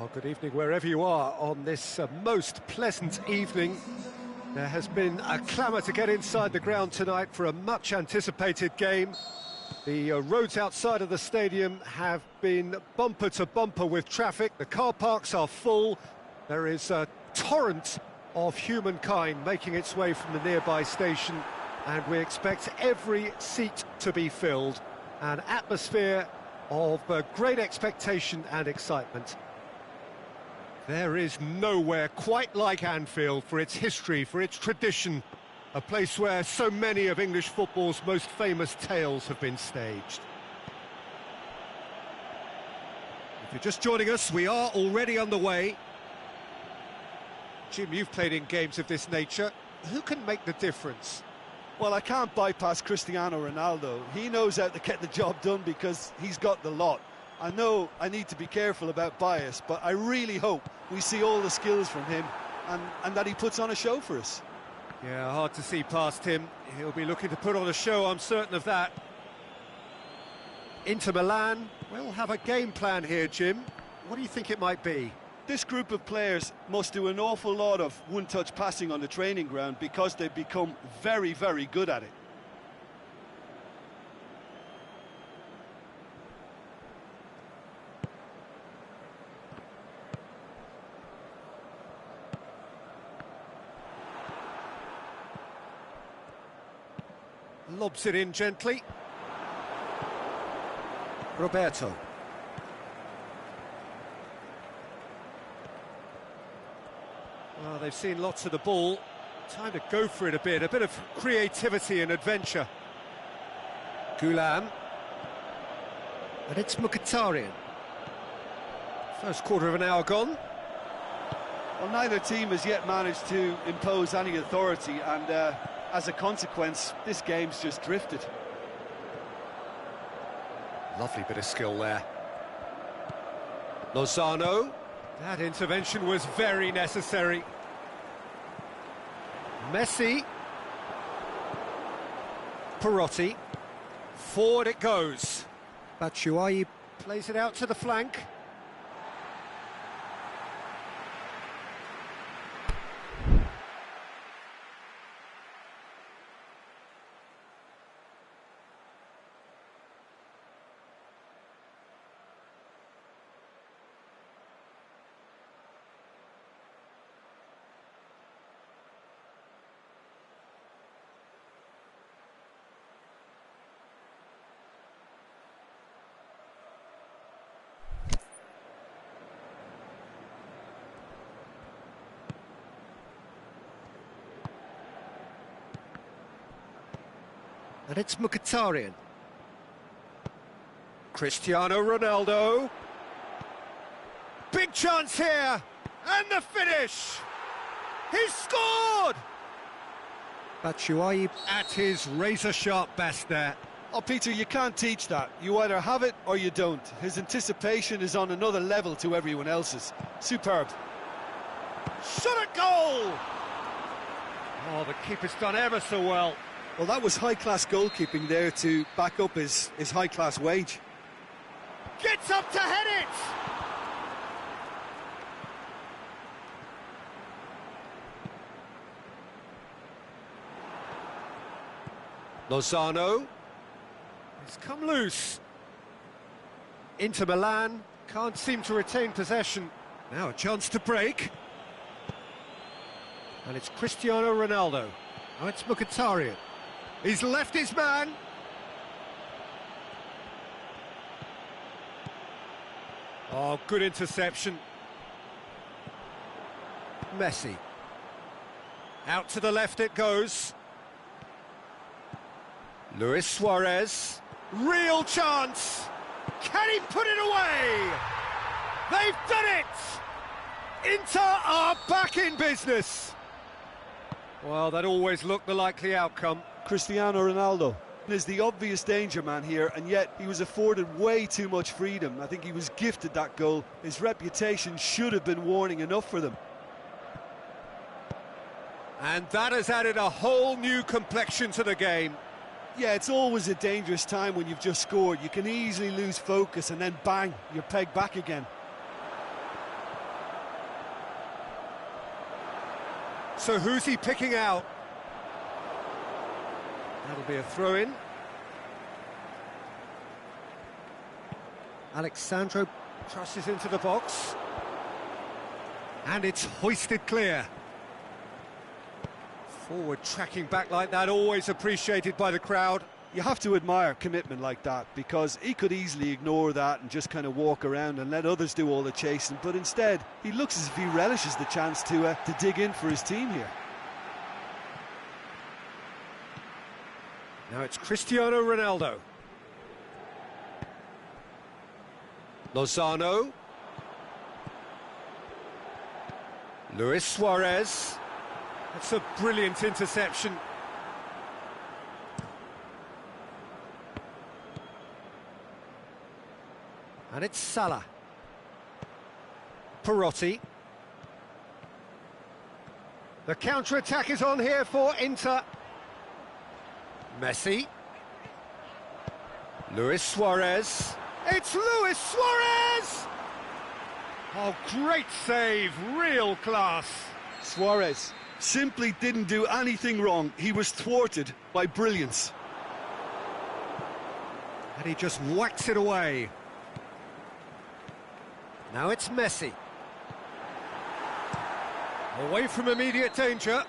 Well, good evening wherever you are on this most pleasant evening. There has been a clamour to get inside the ground tonight for a much-anticipated game. The roads outside of the stadium have been bumper to bumper with traffic. The car parks are full. There is a torrent of humankind making its way from the nearby station, and we expect every seat to be filled. An atmosphere of great expectation and excitement. There is nowhere quite like Anfield for its history, for its tradition, a place where so many of English football's most famous tales have been staged. If you're just joining us, we are already underway. Jim, you've played in games of this nature. Who can make the difference? Well, I can't bypass Cristiano Ronaldo. He knows how to get the job done because he's got the lot. I know I need to be careful about bias, but I really hope we see all the skills from him and that he puts on a show for us. Yeah, hard to see past him. He'll be looking to put on a show, I'm certain of that. Inter Milan will have a game plan here, Jim. What do you think it might be? This group of players must do an awful lot of one-touch passing on the training ground because they've become very, very good at it. Lobs it in gently. Roberto. Well, they've seen lots of the ball. Time to go for it a bit of creativity and adventure. Gulam. And it's Mkhitaryan. First quarter of an hour gone. Well, neither team has yet managed to impose any authority, and as a consequence, this game's just drifted. Lovely bit of skill there. Lozano. That intervention was very necessary. Messi. Perotti. Forward it goes. Batshuayi plays it out to the flank. And it's Mkhitaryan. Cristiano Ronaldo. Big chance here. And the finish. He's scored! Batshuayi at his razor-sharp best there. Oh, Peter, you can't teach that. You either have it or you don't. His anticipation is on another level to everyone else's. Superb. Shot at goal! Oh, the keeper's done ever so well. Well, that was high-class goalkeeping there to back up his high-class wage. Gets up to head it! Lozano. It's come loose. Inter Milan can't seem to retain possession. Now a chance to break. And it's Cristiano Ronaldo. Now it's Mkhitaryan. He's left his man. Oh, good interception. Messi. Out to the left it goes. Luis Suarez. Real chance. Can he put it away? They've done it! Inter are back in business. Well, that always looked the likely outcome. Cristiano Ronaldo is the obvious danger man here, and yet he was afforded way too much freedom. I think he was gifted that goal. His reputation should have been warning enough for them. And that has added a whole new complexion to the game. Yeah, it's always a dangerous time when you've just scored. You can easily lose focus and then bang, you're pegged back again. So who's he picking out? That'll be a throw-in. Alexandro crosses into the box. And it's hoisted clear. Forward tracking back like that, always appreciated by the crowd. You have to admire commitment like that, because he could easily ignore that and just kind of walk around and let others do all the chasing, but instead he looks as if he relishes the chance to dig in for his team here. Now it's Cristiano Ronaldo. Lozano. Luis Suarez. That's a brilliant interception. And it's Salah. Perotti. The counter-attack is on here for Inter. Messi. Luis Suarez. It's Luis Suarez! Oh, great save, real class. Suarez simply didn't do anything wrong. He was thwarted by brilliance. And he just whacks it away. Now it's Messi. Away from immediate danger.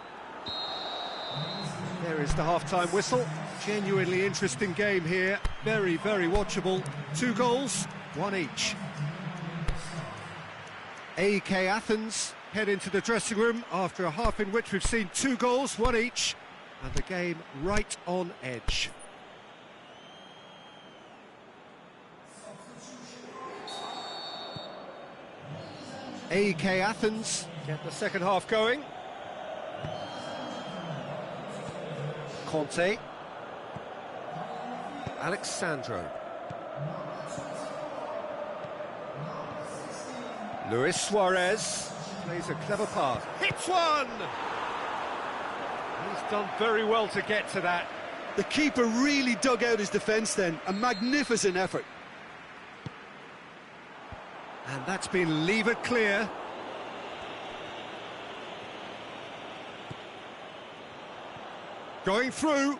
There is the half-time whistle. Genuinely interesting game here. Very, very watchable. 2 goals, 1 each. AEK Athens head into the dressing room after a half in which we've seen 2 goals, 1 each, and the game right on edge. AEK Athens get the second half going. Conte. Alexandro. Luis Suarez plays a clever pass. Hits one! He's done very well to get to that. The keeper really dug out his defence then. A magnificent effort. And that's been levered clear. Going through.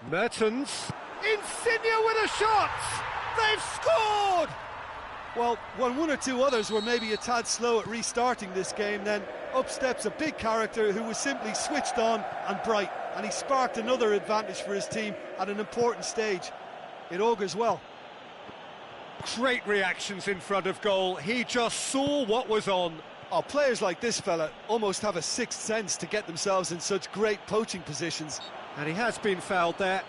Mertens. Insigne with a shot! They've scored! Well, when 1 or 2 others were maybe a tad slow at restarting this game, then up steps a big character who was simply switched on and bright, and he sparked another advantage for his team at an important stage. It augurs well. Great reactions in front of goal. He just saw what was on. Oh, players like this fella almost have a sixth sense to get themselves in such great poaching positions. And he has been fouled there.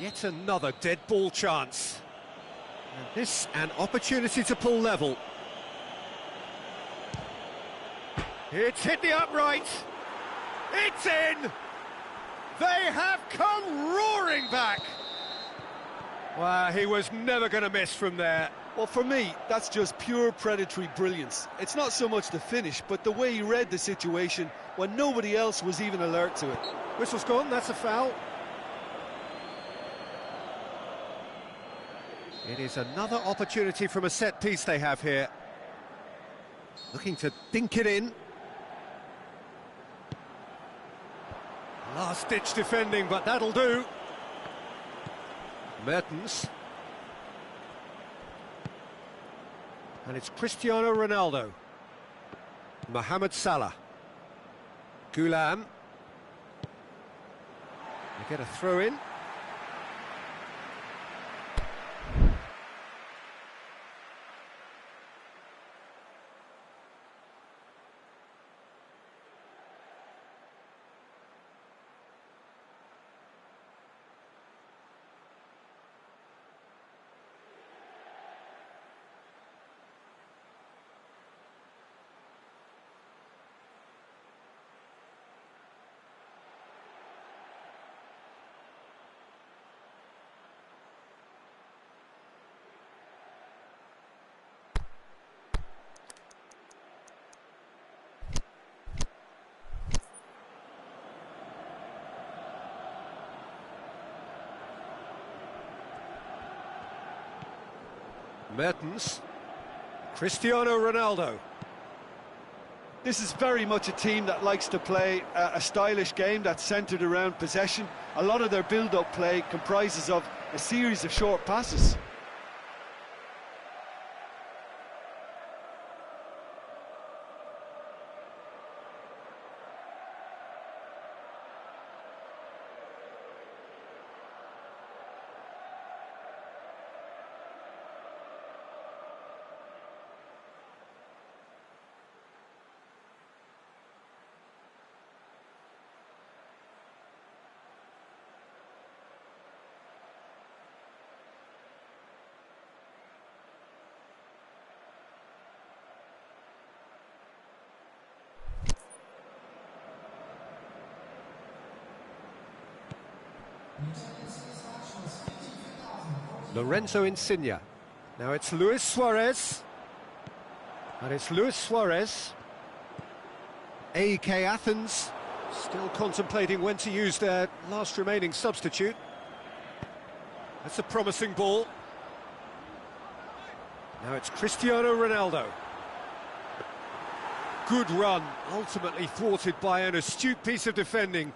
Yet another dead ball chance. And this an opportunity to pull level. It's hit the upright. It's in. They have come roaring back. Wow, he was never going to miss from there. Well, for me, that's just pure predatory brilliance. It's not so much the finish, but the way he read the situation when nobody else was even alert to it. Whistle's gone, that's a foul. It is another opportunity from a set piece they have here. Looking to dink it in. Last-ditch defending, but that'll do. Mertens. And it's Cristiano Ronaldo. Mohamed Salah. Goulam. They get a throw in. Mertens. Cristiano Ronaldo. This is very much a team that likes to play a stylish game that's centred around possession. A lot of their build-up play comprises of a series of short passes. Lorenzo Insigne. Now it's Luis Suarez. And it's Luis Suarez. AEK Athens still contemplating when to use their last remaining substitute. That's a promising ball. Now it's Cristiano Ronaldo. Good run, ultimately thwarted by an astute piece of defending.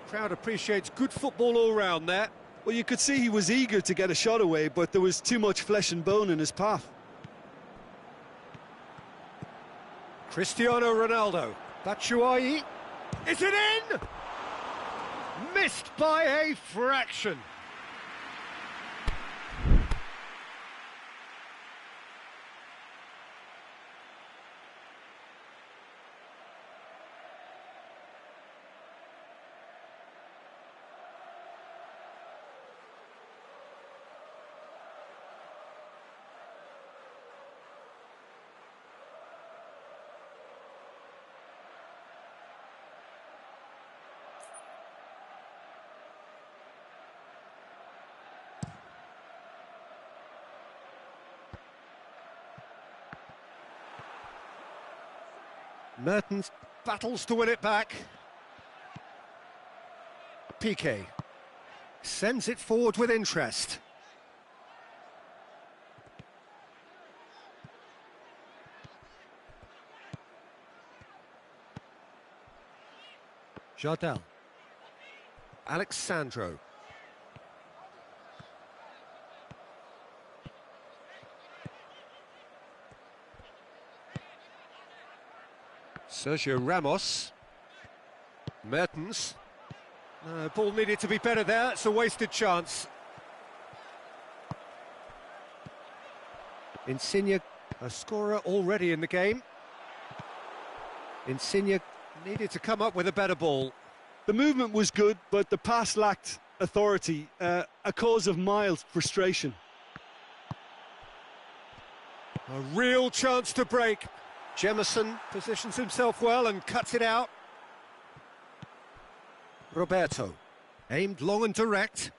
Crowd appreciates good football all round there. Well, you could see he was eager to get a shot away, but there was too much flesh and bone in his path. Cristiano Ronaldo. Batshuayi. Is it in? Missed by a fraction. Mertens battles to win it back. Piqué sends it forward with interest. Jardel. Alexandro. Sergio Ramos. Mertens. Ball needed to be better there, it's a wasted chance. Insigne, a scorer already in the game. Insigne needed to come up with a better ball. The movement was good, but the pass lacked authority, a cause of mild frustration. A real chance to break. Jemison positions himself well and cuts it out. Roberto, aimed long and direct.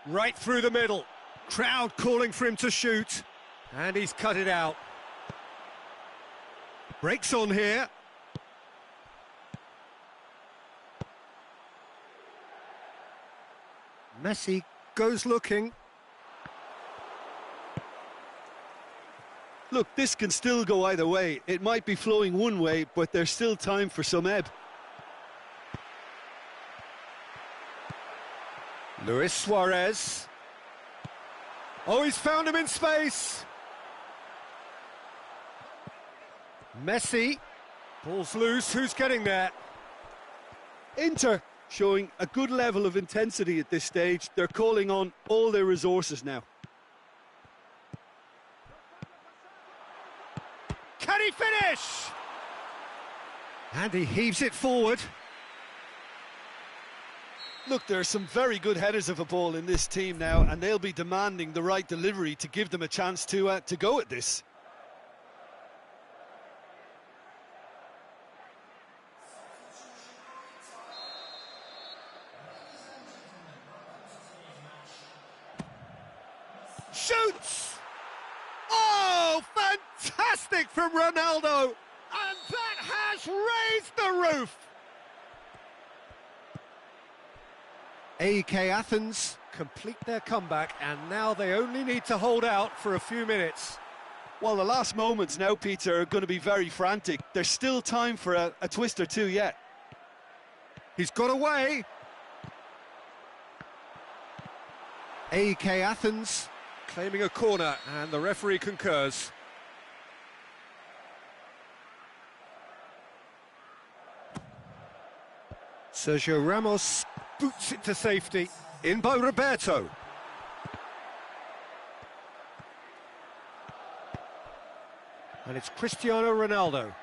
Right through the middle. Crowd calling for him to shoot. And he's cut it out. Breaks on here. Messi goes looking. Look, this can still go either way. It might be flowing one way, but there's still time for some ebb. Luis Suarez. Oh, he's found him in space. Messi. Ball's loose, who's getting there? Inter showing a good level of intensity at this stage. They're calling on all their resources now. Can he finish? And he heaves it forward. Look, there are some very good headers of a ball in this team now, and they'll be demanding the right delivery to give them a chance to go at this. Shoots! Oh, fantastic from Ronaldo! And that has raised the roof! AEK Athens complete their comeback, and now they only need to hold out for a few minutes. Well, the last moments now, Peter, are going to be very frantic. There's still time for a twist or two yet. He's got away. AEK Athens claiming a corner, and the referee concurs. Sergio Ramos boots it to safety. In by Roberto. And it's Cristiano Ronaldo.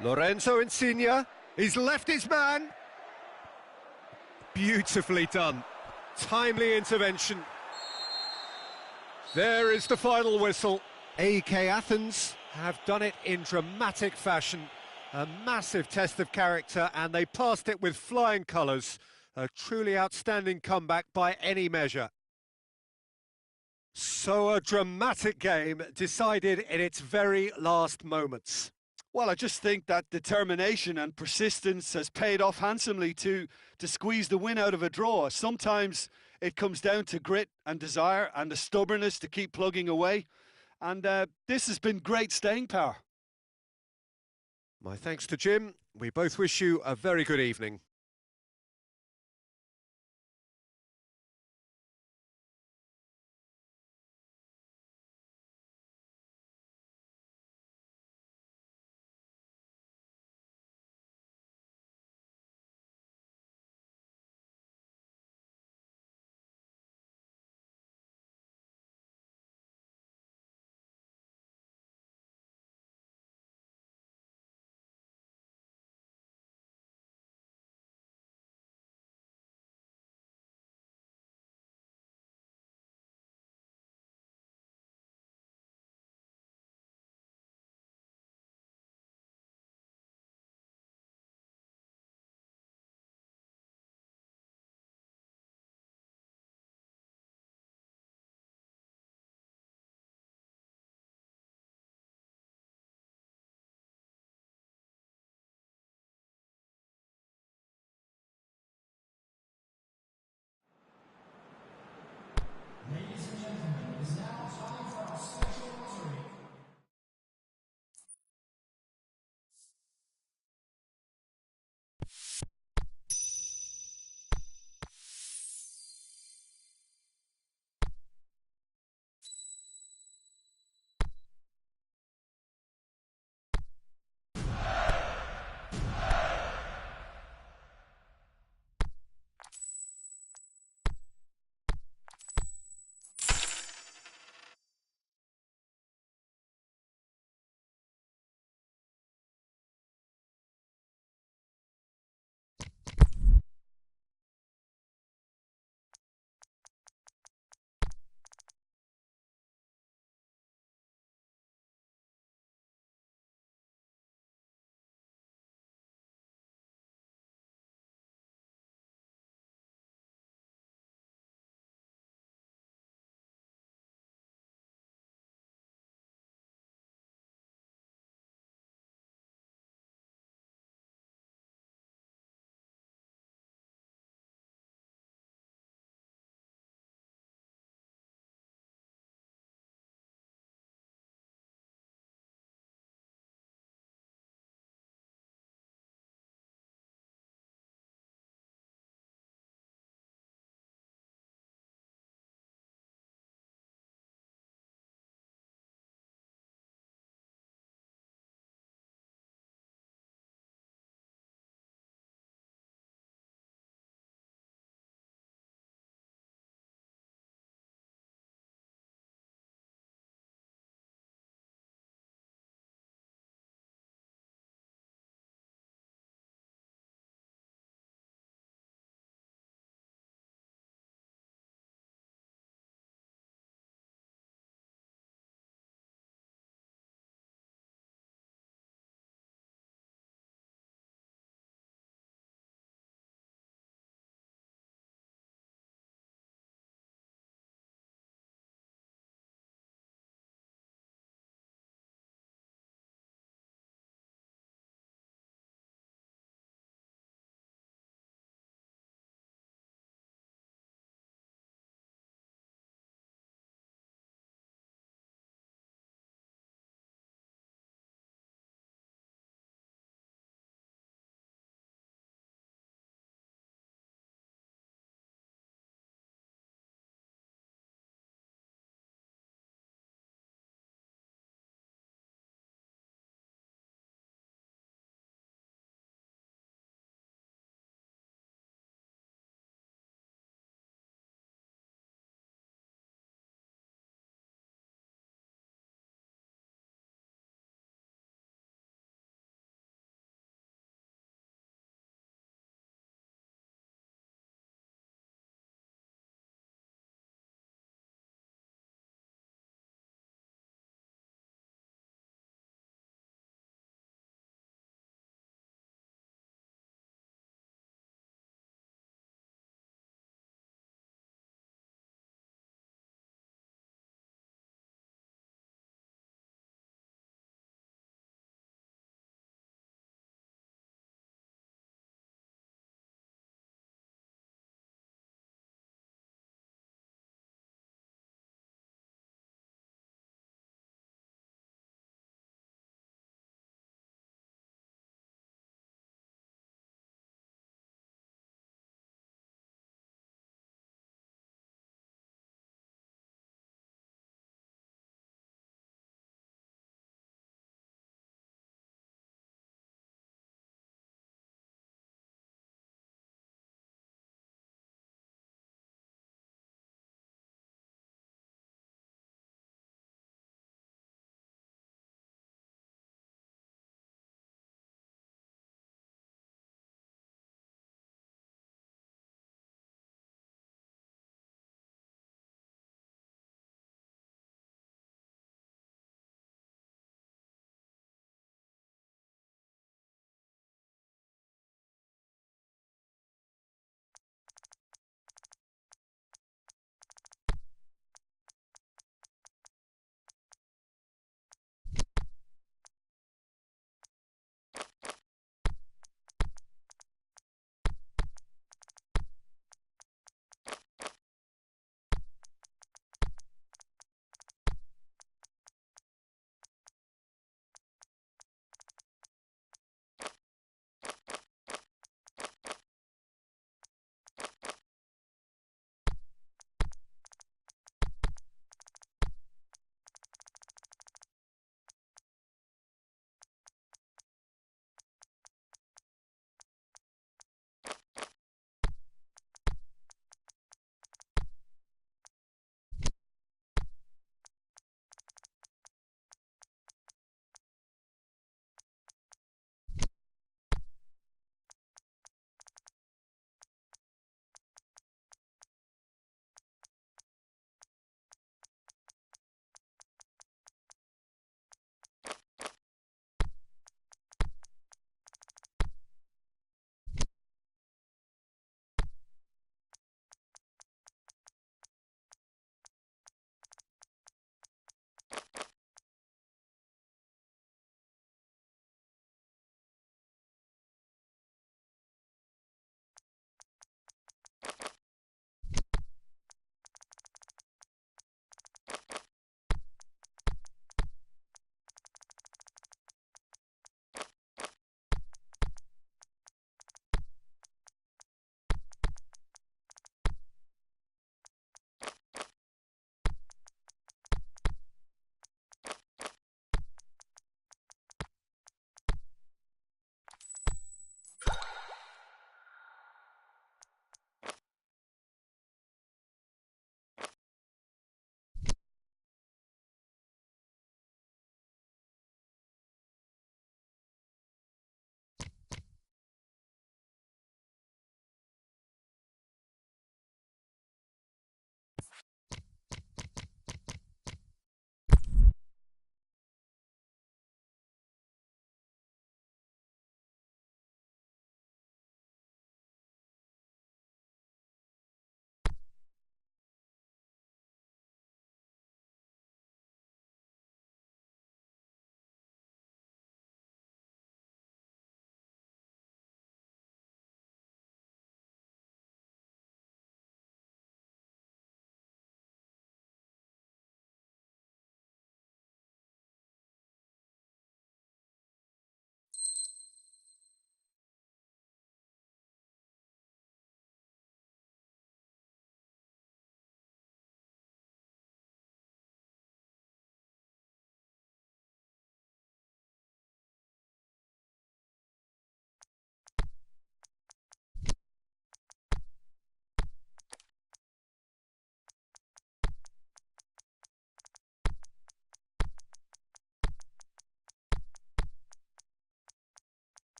Lorenzo Insigne. He's left his man. Beautifully done. Timely intervention. There is the final whistle. AEK Athens have done it in dramatic fashion. A massive test of character, and they passed it with flying colours. A truly outstanding comeback by any measure. So a dramatic game decided in its very last moments. Well, I just think that determination and persistence has paid off handsomely to squeeze the win out of a draw. Sometimes it comes down to grit and desire and the stubbornness to keep plugging away. And this has been great staying power. My thanks to Jim. We both wish you a very good evening.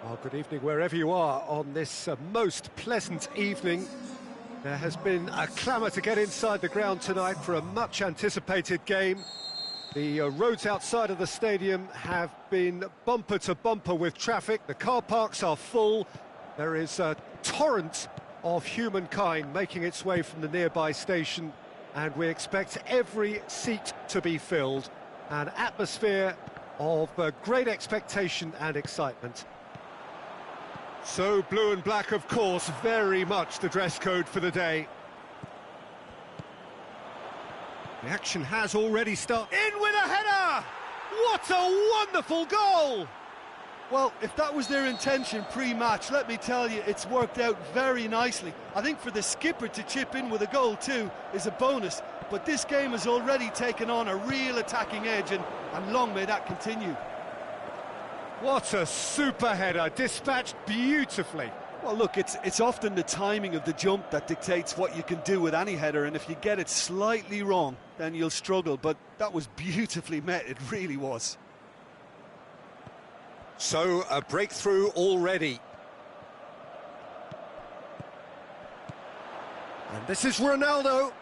Well, good evening wherever you are on this most pleasant evening. There has been a clamour to get inside the ground tonight for a much anticipated game. The roads outside of the stadium have been bumper to bumper with traffic. The car parks are full. There is a torrent of humankind making its way from the nearby station, and we expect every seat to be filled. An atmosphere of great expectation and excitement. So blue and black, of course, very much the dress code for the day. The action has already started. In with a header! What a wonderful goal! Well, if that was their intention pre-match, let me tell you, it's worked out very nicely. I think for the skipper to chip in with a goal too is a bonus, but this game has already taken on a real attacking edge, and long may that continue. What a super header, dispatched beautifully. Well, look, it's often the timing of the jump that dictates what you can do with any header, and if you get it slightly wrong, then you'll struggle, but that was beautifully met, it really was. So, a breakthrough already. And this is Ronaldo.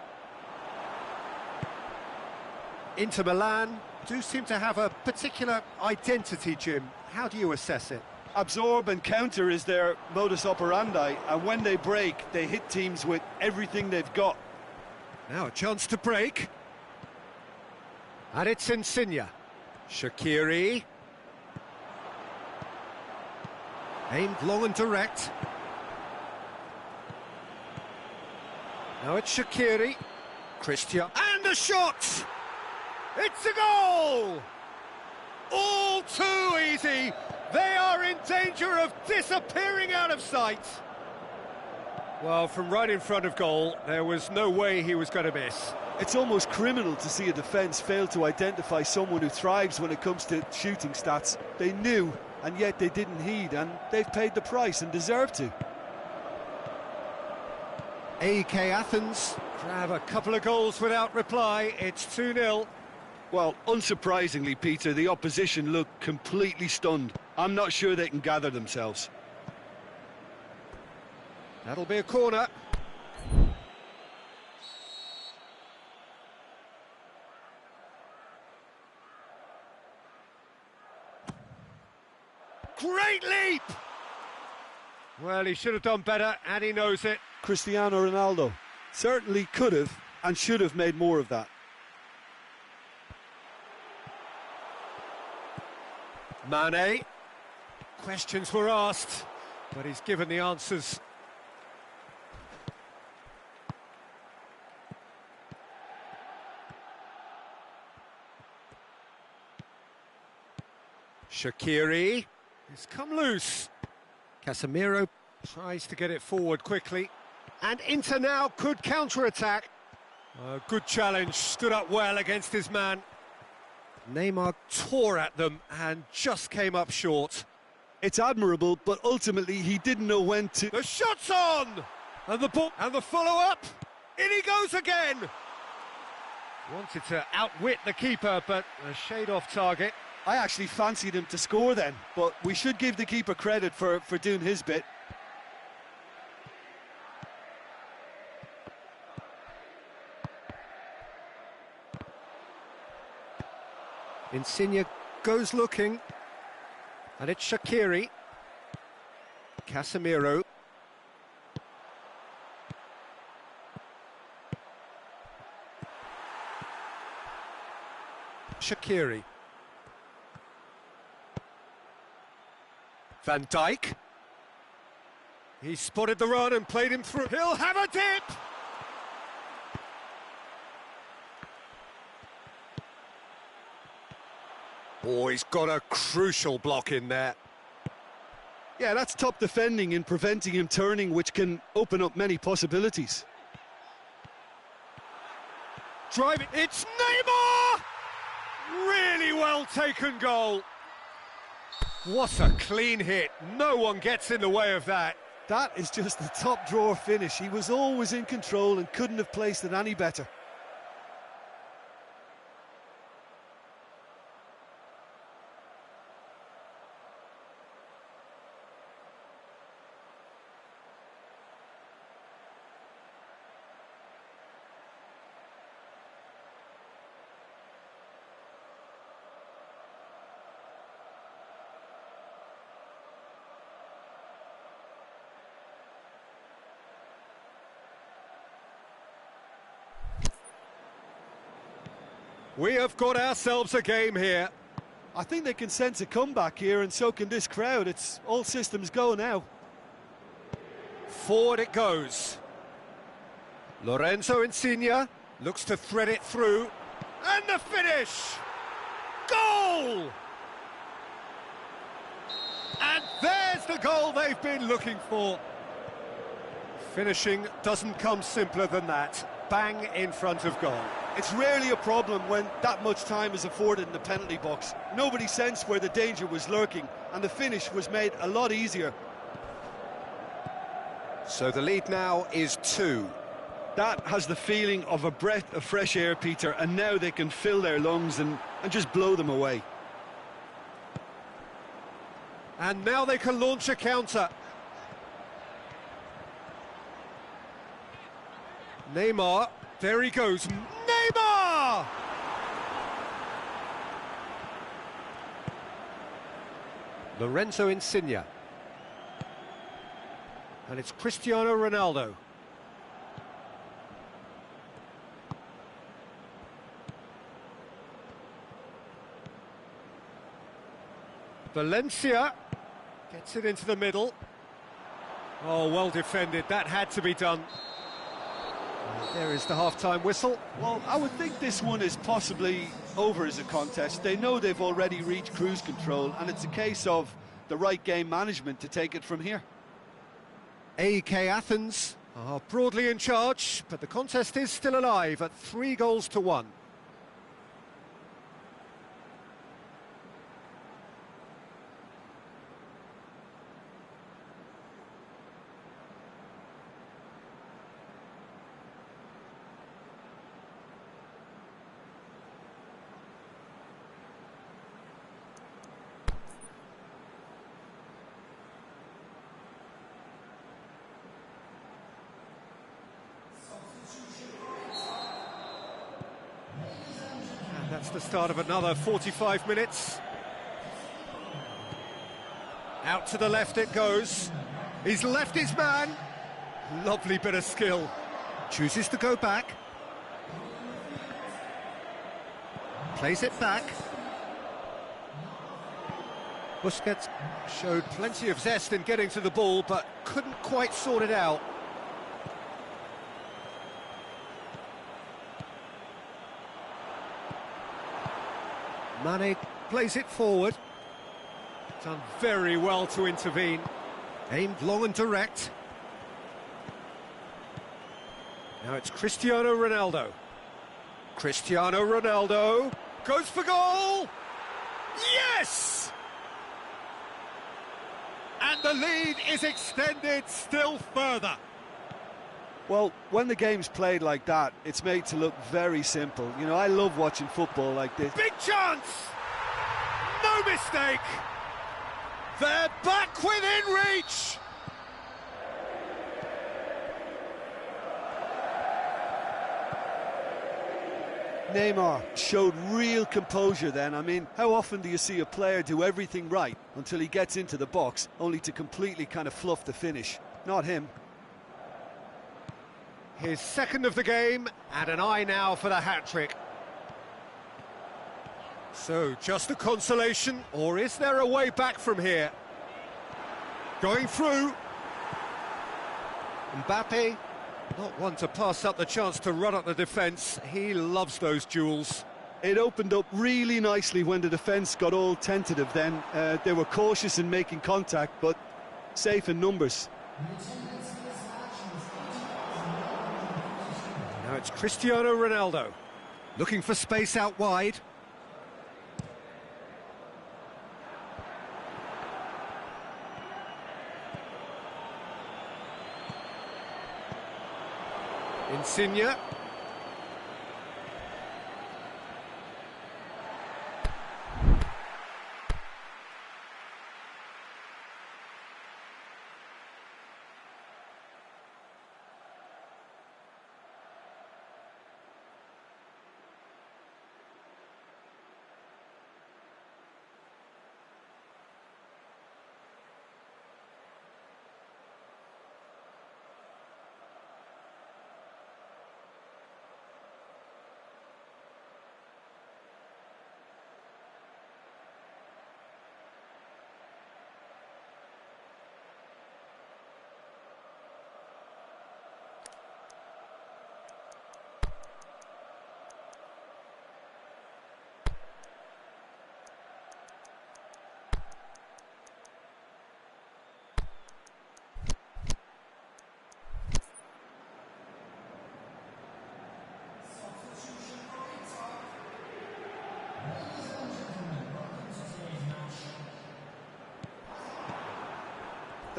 Inter Milan do seem to have a particular identity, Jim. How do you assess it? Absorb and counter is their modus operandi, and when they break, they hit teams with everything they've got. Now a chance to break. And it's Insigne. Shaqiri. Aimed long and direct. Now it's Shaqiri. Christian. And a shot! It's a goal! All too easy. They are in danger of disappearing out of sight. Well, from right in front of goal, there was no way he was going to miss. It's almost criminal to see a defence fail to identify someone who thrives when it comes to shooting stats. They knew, and yet they didn't heed, and they've paid the price and deserve to. AEK Athens grab a couple of goals without reply. It's 2-0. Well, unsurprisingly, Peter, the opposition look completely stunned. I'm not sure they can gather themselves. That'll be a corner. Great leap! Well, he should have done better, and he knows it. Cristiano Ronaldo certainly could have and should have made more of that. Mane. Questions were asked, but he's given the answers. Shaqiri. He's come loose. Casemiro tries to get it forward quickly. And Inter now could counter-attack. Good challenge, stood up well against his man. Neymar tore at them and just came up short. It's admirable, but ultimately he didn't know when to... The shot's on! And the ball, and the follow-up. In he goes again! Wanted to outwit the keeper, but a shade off target. I actually fancied him to score then, but we should give the keeper credit for doing his bit. Insigne goes looking, and it's Shaqiri. Casemiro. Shaqiri. Van Dijk. He spotted the run and played him through. He'll have a dip! Oh, he's got a crucial block in there. Yeah, that's top defending in preventing him turning, which can open up many possibilities. Driving, it's Neymar! Really well taken goal. What a clean hit. No one gets in the way of that. That is just the top drawer finish. He was always in control and couldn't have placed it any better. We have got ourselves a game here. I think they can sense a comeback here, and so can this crowd. It's all systems go now. Forward it goes. Lorenzo Insigne looks to thread it through. And the finish! Goal! And there's the goal they've been looking for. Finishing doesn't come simpler than that. Bang in front of goal. It's rarely a problem when that much time is afforded in the penalty box. Nobody sensed where the danger was lurking, and the finish was made a lot easier. So the lead now is 2. That has the feeling of a breath of fresh air, Peter, and now they can fill their lungs and just blow them away. And now they can launch a counter. Neymar, there he goes. Neymar! Lorenzo Insigne. And it's Cristiano Ronaldo. Valencia gets it into the middle. Oh, well defended. That had to be done. There is the half-time whistle. Well, I would think this one is possibly over as a contest. They know they've already reached cruise control, and it's a case of the right game management to take it from here. AEK Athens are broadly in charge, but the contest is still alive at 3-1. That's the start of another 45 minutes. Out to the left it goes. He's left his man. Lovely bit of skill. Chooses to go back. Plays it back. Busquets showed plenty of zest in getting to the ball, but couldn't quite sort it out. Mane plays it forward. Done very well to intervene. Aimed long and direct. Now it's Cristiano Ronaldo. Cristiano Ronaldo goes for goal! Yes! And the lead is extended still further. Well, when the game's played like that, it's made to look very simple. You know, I love watching football like this. Big chance! No mistake! They're back within reach! Neymar showed real composure then. I mean, how often do you see a player do everything right until he gets into the box, only to completely kind of fluff the finish? Not him. His second of the game, and an eye now for the hat-trick. So, just a consolation, or is there a way back from here? Going through. Mbappe, not one to pass up the chance to run up the defence. He loves those duels. It opened up really nicely when the defence got all tentative then. They were cautious in making contact, but safe in numbers. Now it's Cristiano Ronaldo, looking for space out wide. Insigne.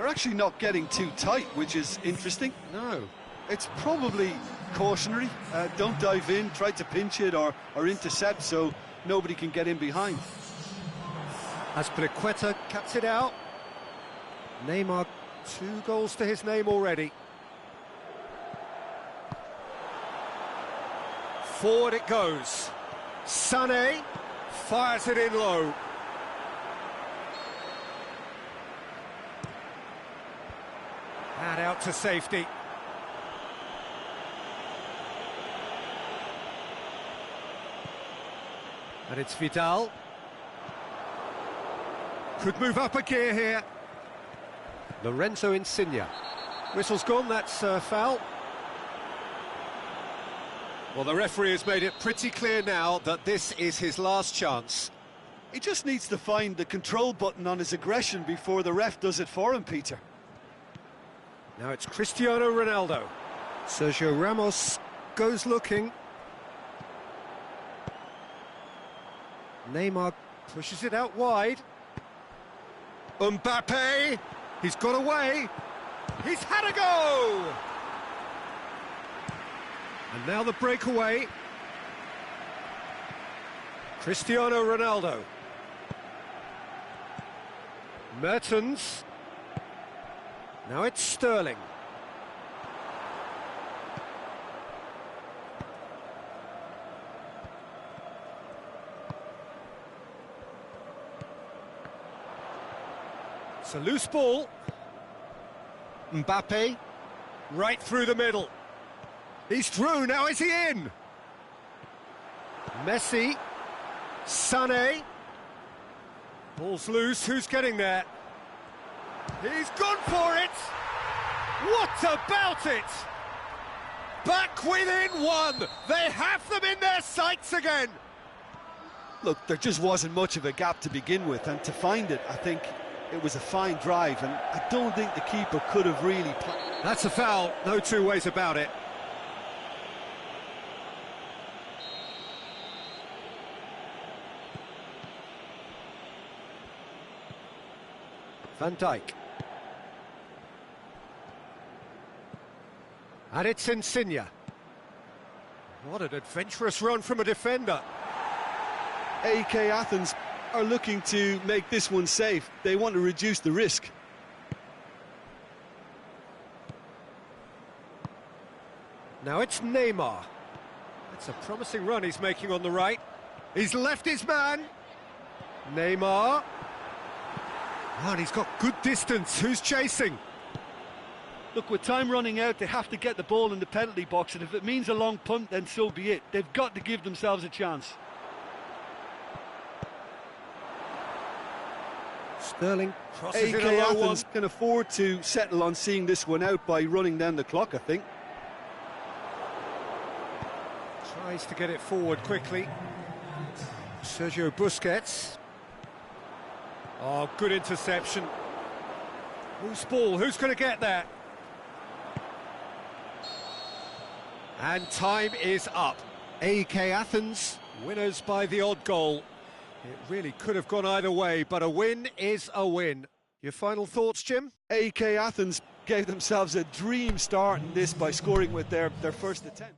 They're actually not getting too tight, which is interesting. No. It's probably cautionary. Don't dive in, try to pinch it or intercept so nobody can get in behind. Azpilicueta cuts it out. Neymar, 2 goals to his name already. Forward it goes. Sané fires it in low. And out to safety. And it's Vidal. Could move up a gear here. Lorenzo Insigne. Whistle's gone, that's foul. Well, the referee has made it pretty clear now that this is his last chance. He just needs to find the control button on his aggression before the ref does it for him, Peter. Now it's Cristiano Ronaldo. Sergio Ramos goes looking. Neymar pushes it out wide. Mbappe, he's got away. He's had a go! And now the breakaway. Cristiano Ronaldo. Mertens. Now it's Sterling. It's a loose ball. Mbappe, right through the middle. He's through, now is he in? Messi, Sané. Ball's loose, who's getting there? He's gone for it! What about it? Back within 1! They have them in their sights again! Look, there just wasn't much of a gap to begin with, and to find it, I think it was a fine drive, and I don't think the keeper could have really... That's a foul, no 2 ways about it. Van Dijk. And it's Insigne. What an adventurous run from a defender. AK Athens are looking to make this one safe. They want to reduce the risk. Now it's Neymar. That's a promising run he's making on the right. He's left his man. Neymar. Oh, and he's got good distance. Who's chasing? Look, with time running out, they have to get the ball in the penalty box, and if it means a long punt, then so be it. They've got to give themselves a chance. Sterling crosses AK it a low Athens one. can afford to settle on seeing this one out by running down the clock, I think. Tries to get it forward quickly. Sergio Busquets. Oh, good interception. Loose ball, who's going to get that? And time is up. AK Athens, winners by the odd goal. It really could have gone either way, but a win is a win. Your final thoughts, Jim? AK Athens gave themselves a dream start in this by scoring with their first attempt.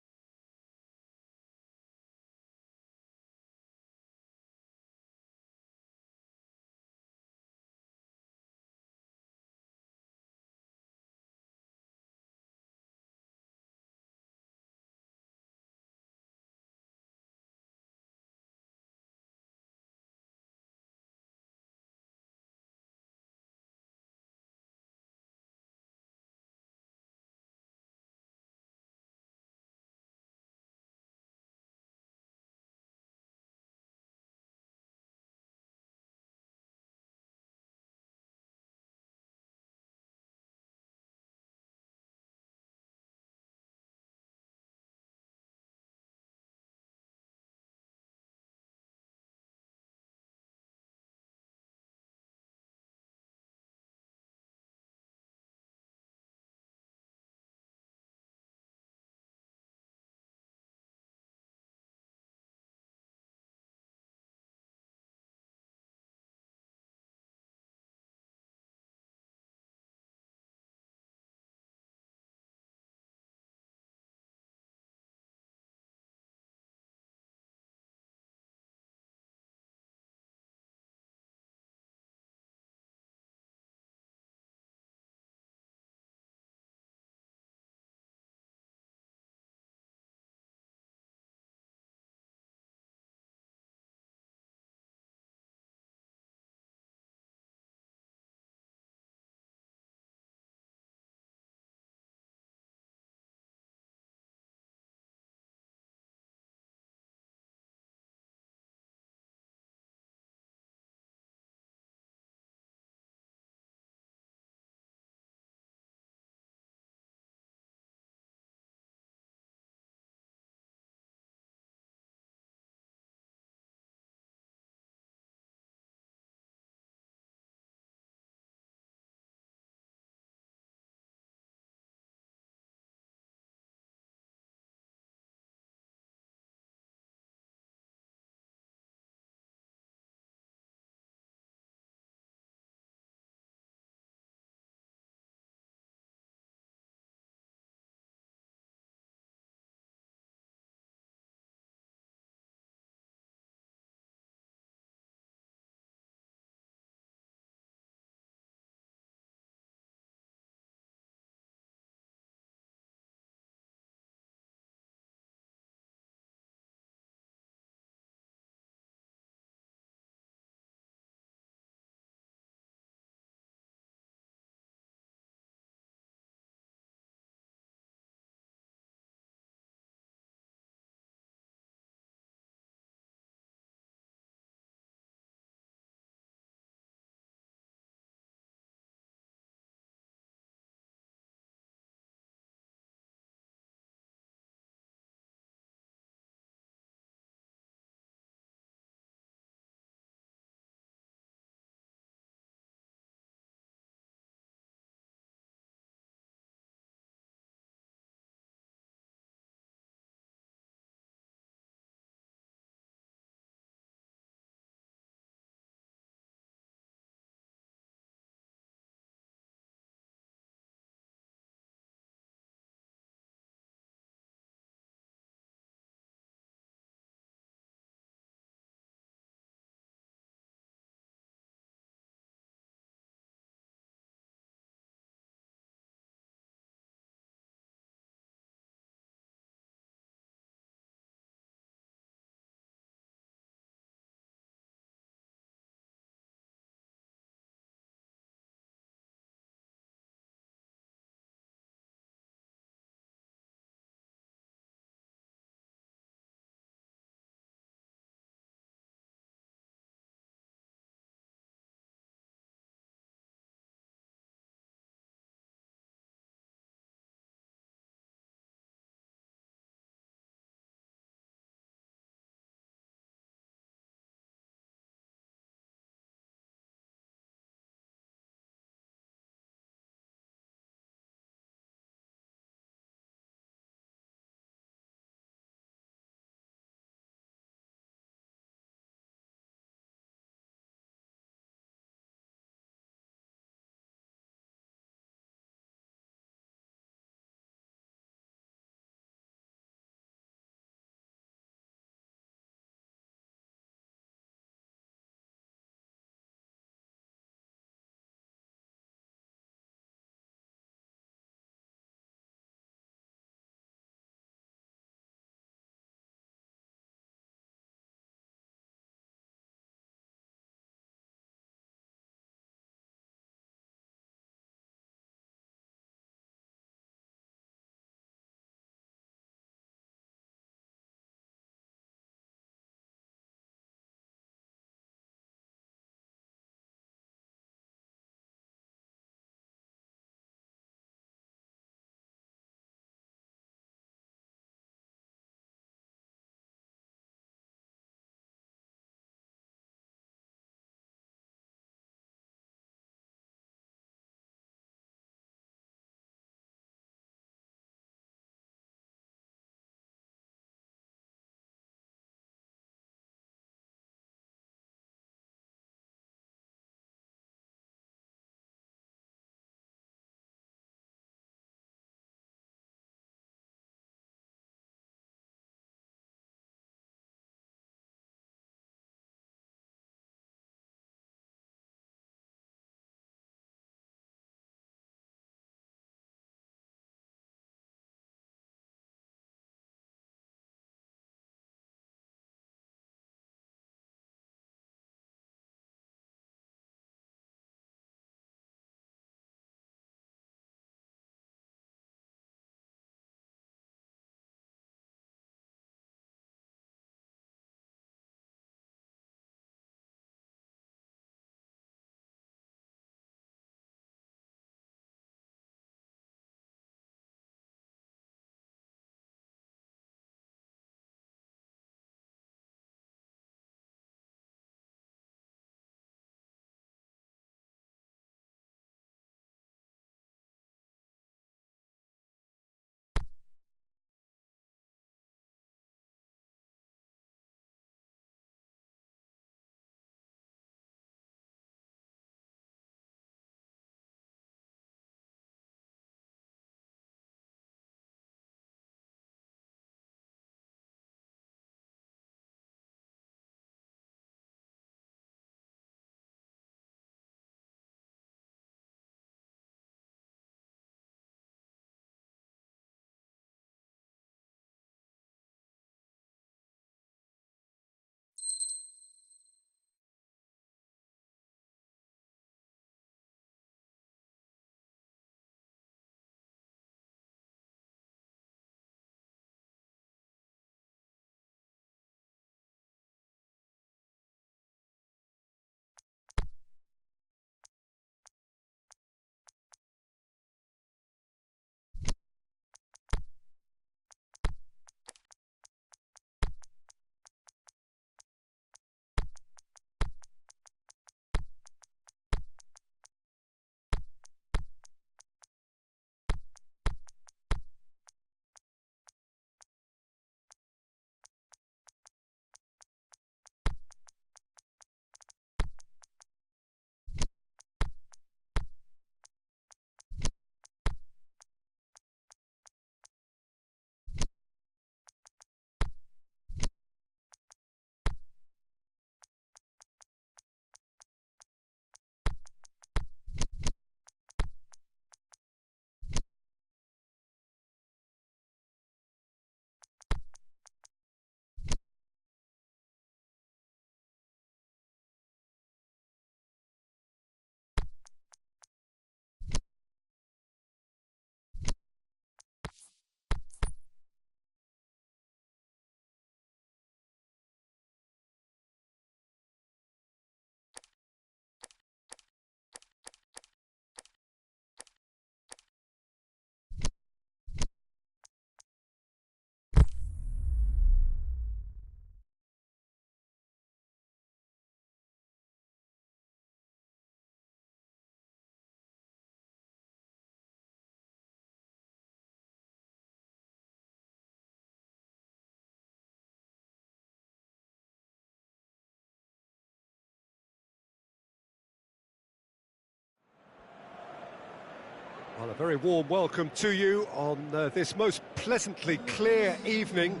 very warm welcome to you on this most pleasantly clear evening.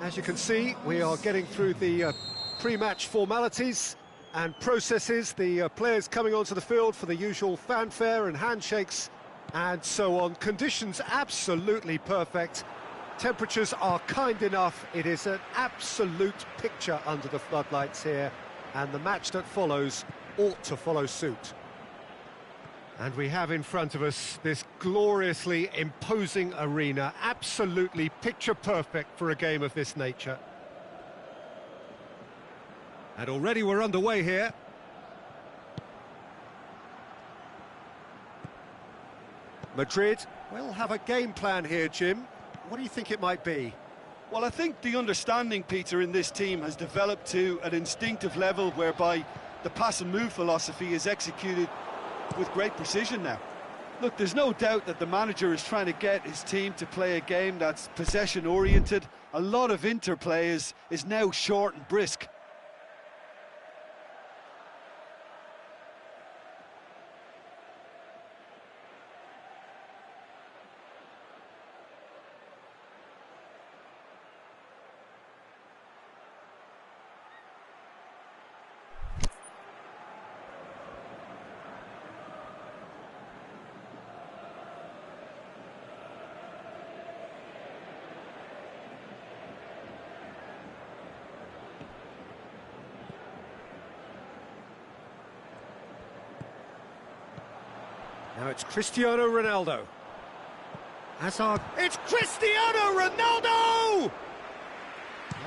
As you can see, we are getting through the pre-match formalities and processes, the players coming onto the field for the usual fanfare and handshakes and so on. Conditions absolutely perfect. Temperatures are kind enough. It is an absolute picture under the floodlights here, and the match that follows ought to follow suit. And we have in front of us this gloriously imposing arena, absolutely picture perfect for a game of this nature. And already we're underway here. Madrid will have a game plan here, Jim. What do you think it might be? Well, I think the understanding, Peter, in this team has developed to an instinctive level whereby the pass and move philosophy is executed with great precision now. Look, there's no doubt that the manager is trying to get his team to play a game that's possession-oriented. A lot of interplay is now short and brisk. Now it's Cristiano Ronaldo. Hazard. It's Cristiano Ronaldo!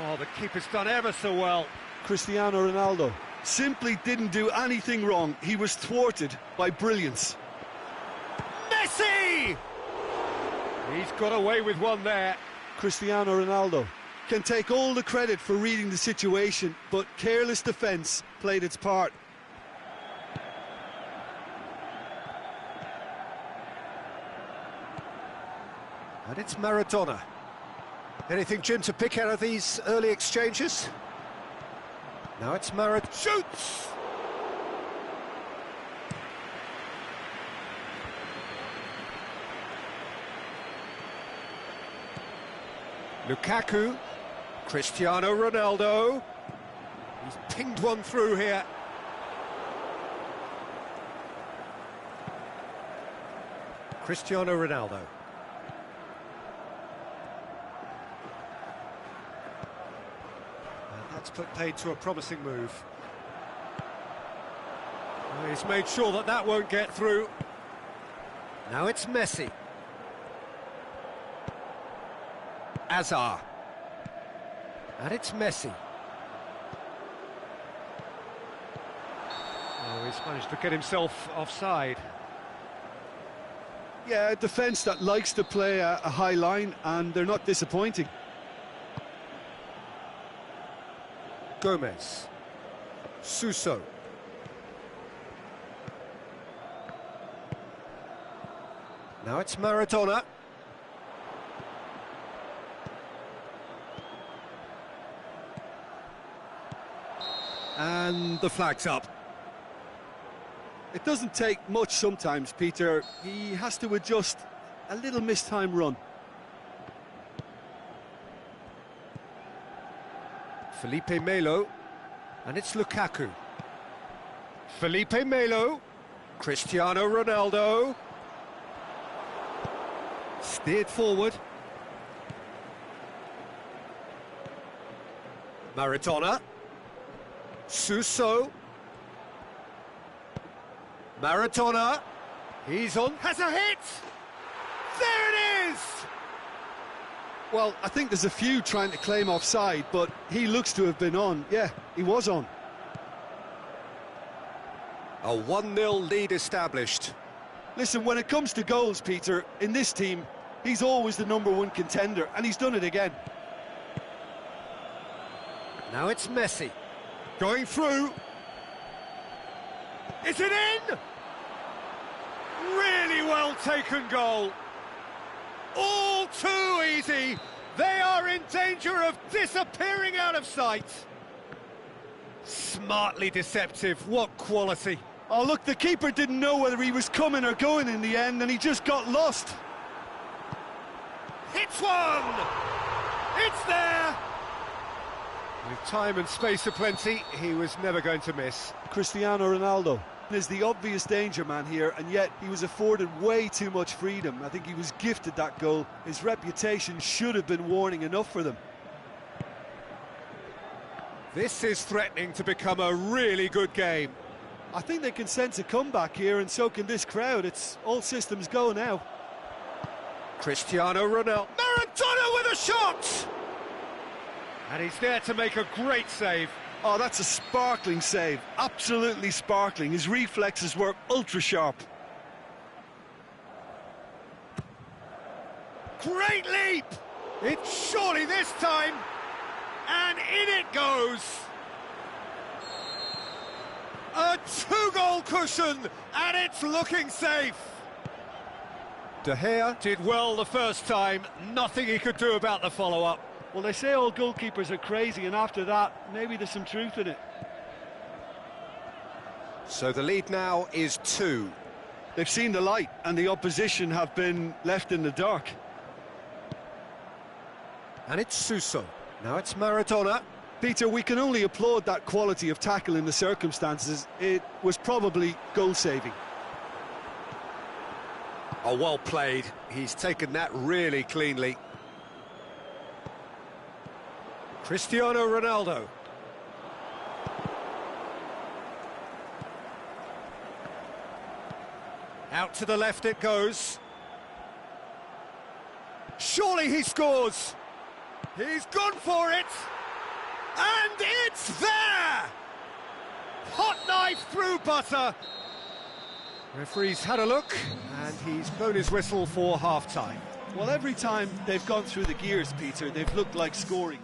Oh, the keeper's done ever so well. Cristiano Ronaldo simply didn't do anything wrong. He was thwarted by brilliance. Messi! He's got away with one there. Cristiano Ronaldo can take all the credit for reading the situation, but careless defence played its part. And it's Maradona. Anything, Jim, to pick out of these early exchanges? Now it's Maradona. Shoots! Lukaku. Cristiano Ronaldo. He's pinged one through here. Cristiano Ronaldo. That's put paid to a promising move. Oh, he's made sure that that won't get through. Now it's Messi. Hazard. And it's Messi. Oh, he's managed to get himself offside. Yeah, a defence that likes to play a high line, and they're not disappointing. Gomez. Suso. Now it's Maradona. And the flag's up. It doesn't take much sometimes, Peter. He has to adjust a little mistime run. Felipe Melo, and it's Lukaku. Felipe Melo, Cristiano Ronaldo. Steered forward. Maradona. Suso. Maradona. He's on. Has a hit! There it is! Well, I think there's a few trying to claim offside, but he looks to have been on. Yeah, he was on. A 1-0 lead established. Listen, when it comes to goals, Peter, in this team, he's always the #1 contender, and he's done it again. Now it's Messi. Going through. Is it in? Really well taken goal. All too easy. They are in danger of disappearing out of sight. Smartly deceptive. What quality. Oh, look, the keeper didn't know whether he was coming or going in the end, and he just got lost. Hits one! It's there! With time and space aplenty, he was never going to miss. Cristiano Ronaldo is the obvious danger man here, and yet he was afforded way too much freedom. I think he was gifted that goal. His reputation should have been warning enough for them. This is threatening to become a really good game. I think they can sense a comeback here, and so can this crowd. It's all systems go now. Cristiano Ronaldo. Maradona with a shot! And he's there to make a great save. Oh, that's a sparkling save. Absolutely sparkling. His reflexes were ultra sharp. Great leap! It's surely this time. And in it goes. A two-goal cushion, and it's looking safe. De Gea did well the first time. Nothing he could do about the follow-up. Well, they say all goalkeepers are crazy, and after that, maybe there's some truth in it. So the lead now is 2. They've seen the light, and the opposition have been left in the dark. And it's Suso. Now it's Maradona. Peter, we can only applaud that quality of tackle in the circumstances. It was probably goal-saving. Oh, well played. He's taken that really cleanly. Cristiano Ronaldo. Out to the left it goes. Surely he scores. He's gone for it. And it's there! Hot knife through butter. Referee's had a look, and he's blown his whistle for half-time. Well, every time they've gone through the gears, Peter, they've looked like scoring.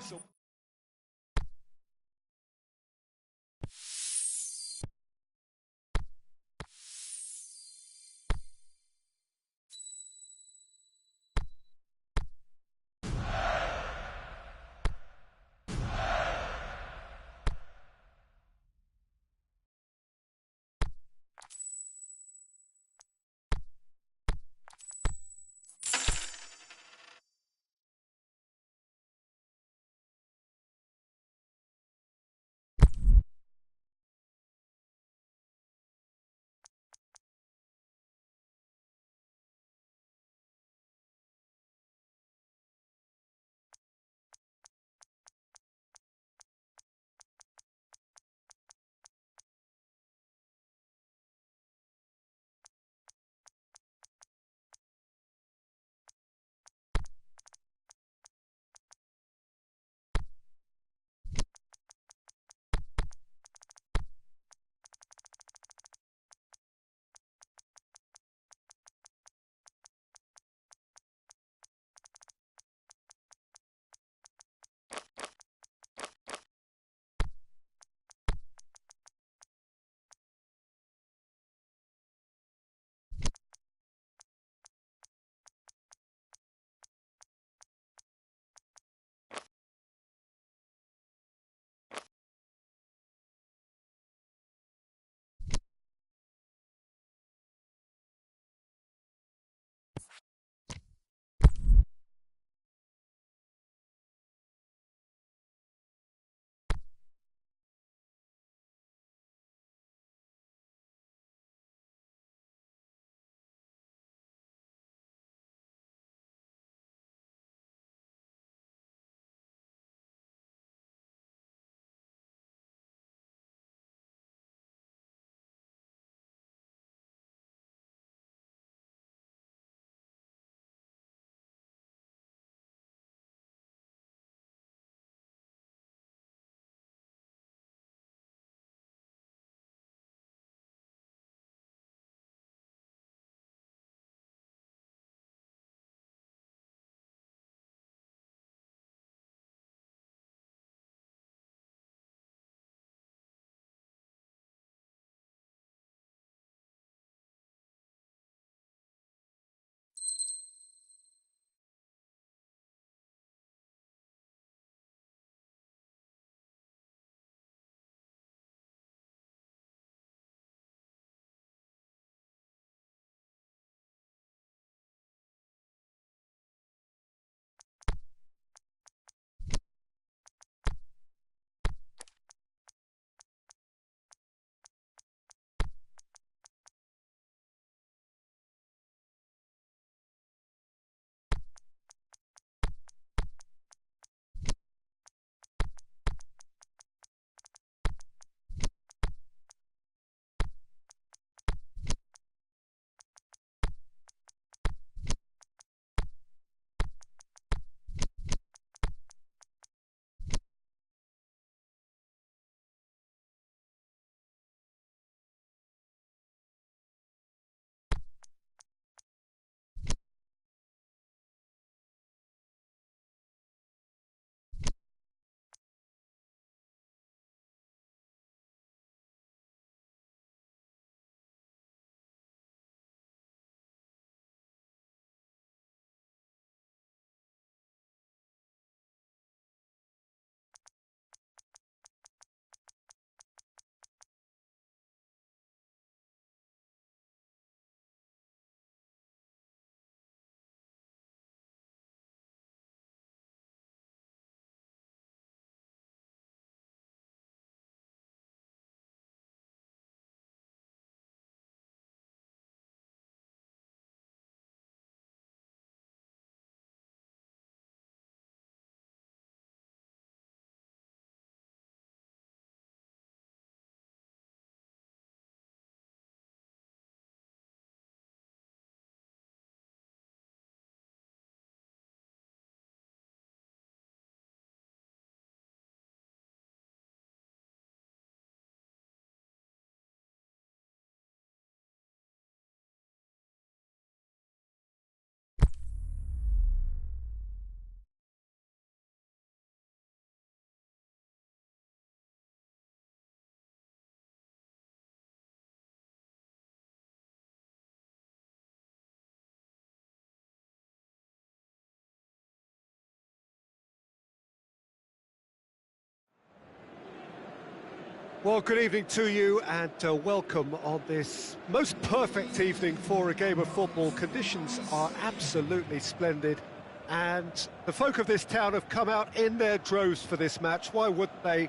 Well, good evening to you and welcome on this most perfect evening for a game of football. Conditions are absolutely splendid and the folk of this town have come out in their droves for this match. Why wouldn't they?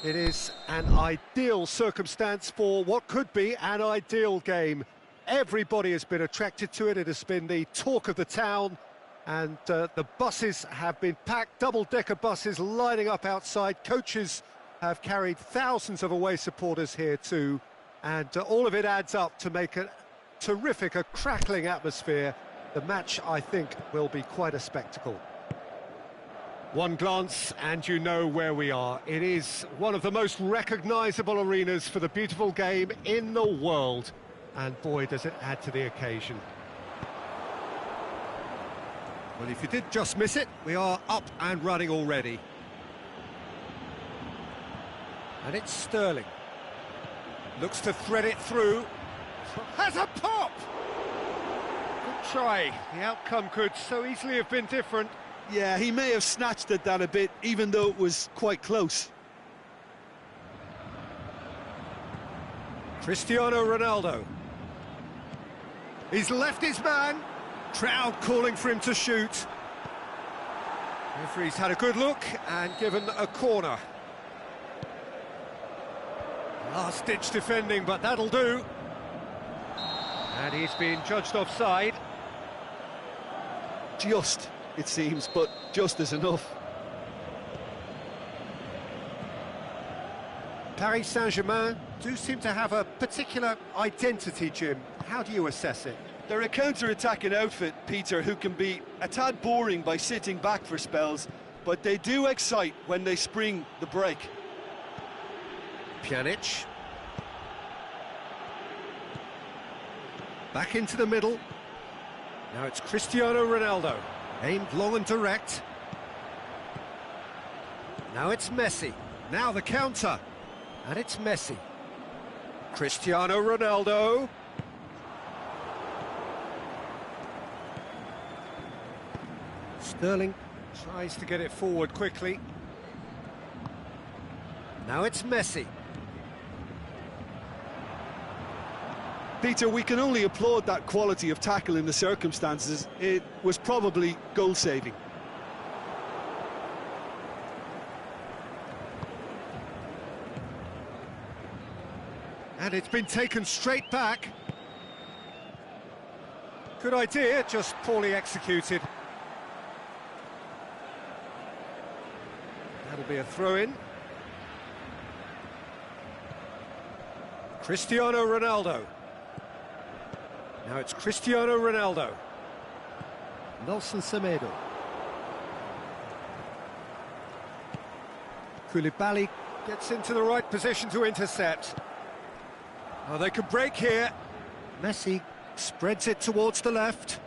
It is an ideal circumstance for what could be an ideal game. Everybody has been attracted to it. It has been the talk of the town and the buses have been packed, double-decker buses lining up outside. Coaches have carried thousands of away supporters here too, and all of it adds up to make a terrific, a crackling atmosphere. The match, I think, will be quite a spectacle. One glance and you know where we are. It is one of the most recognisable arenas for the beautiful game in the world, and boy does it add to the occasion. Well, if you did just miss it, we are up and running already. And it's Sterling. Looks to thread it through. Has a pop! Good try. The outcome could so easily have been different. Yeah, he may have snatched at that a bit, even though it was quite close. Cristiano Ronaldo. He's left his man. Crowd calling for him to shoot. Referee's had a good look and given a corner. Last-ditch defending, but that'll do. And he's been judged offside. Just, it seems, but just is enough. Paris Saint-Germain do seem to have a particular identity, Jim. How do you assess it? They're a counter-attacking outfit, Peter, who can be a tad boring by sitting back for spells, but they do excite when they spring the break. Pjanic. Back into the middle. Now it's Cristiano Ronaldo. Aimed long and direct. Now it's Messi. Now the counter. And it's Messi. Cristiano Ronaldo. Sterling tries to get it forward quickly. Now it's Messi. Peter, we can only applaud that quality of tackle in the circumstances. It was probably goal-saving. And it's been taken straight back. Good idea, just poorly executed. That'll be a throw-in. Cristiano Ronaldo. Now it's Cristiano Ronaldo. Nelson Semedo. Koulibaly gets into the right position to intercept. Oh, they could break here. Messi spreads it towards the left.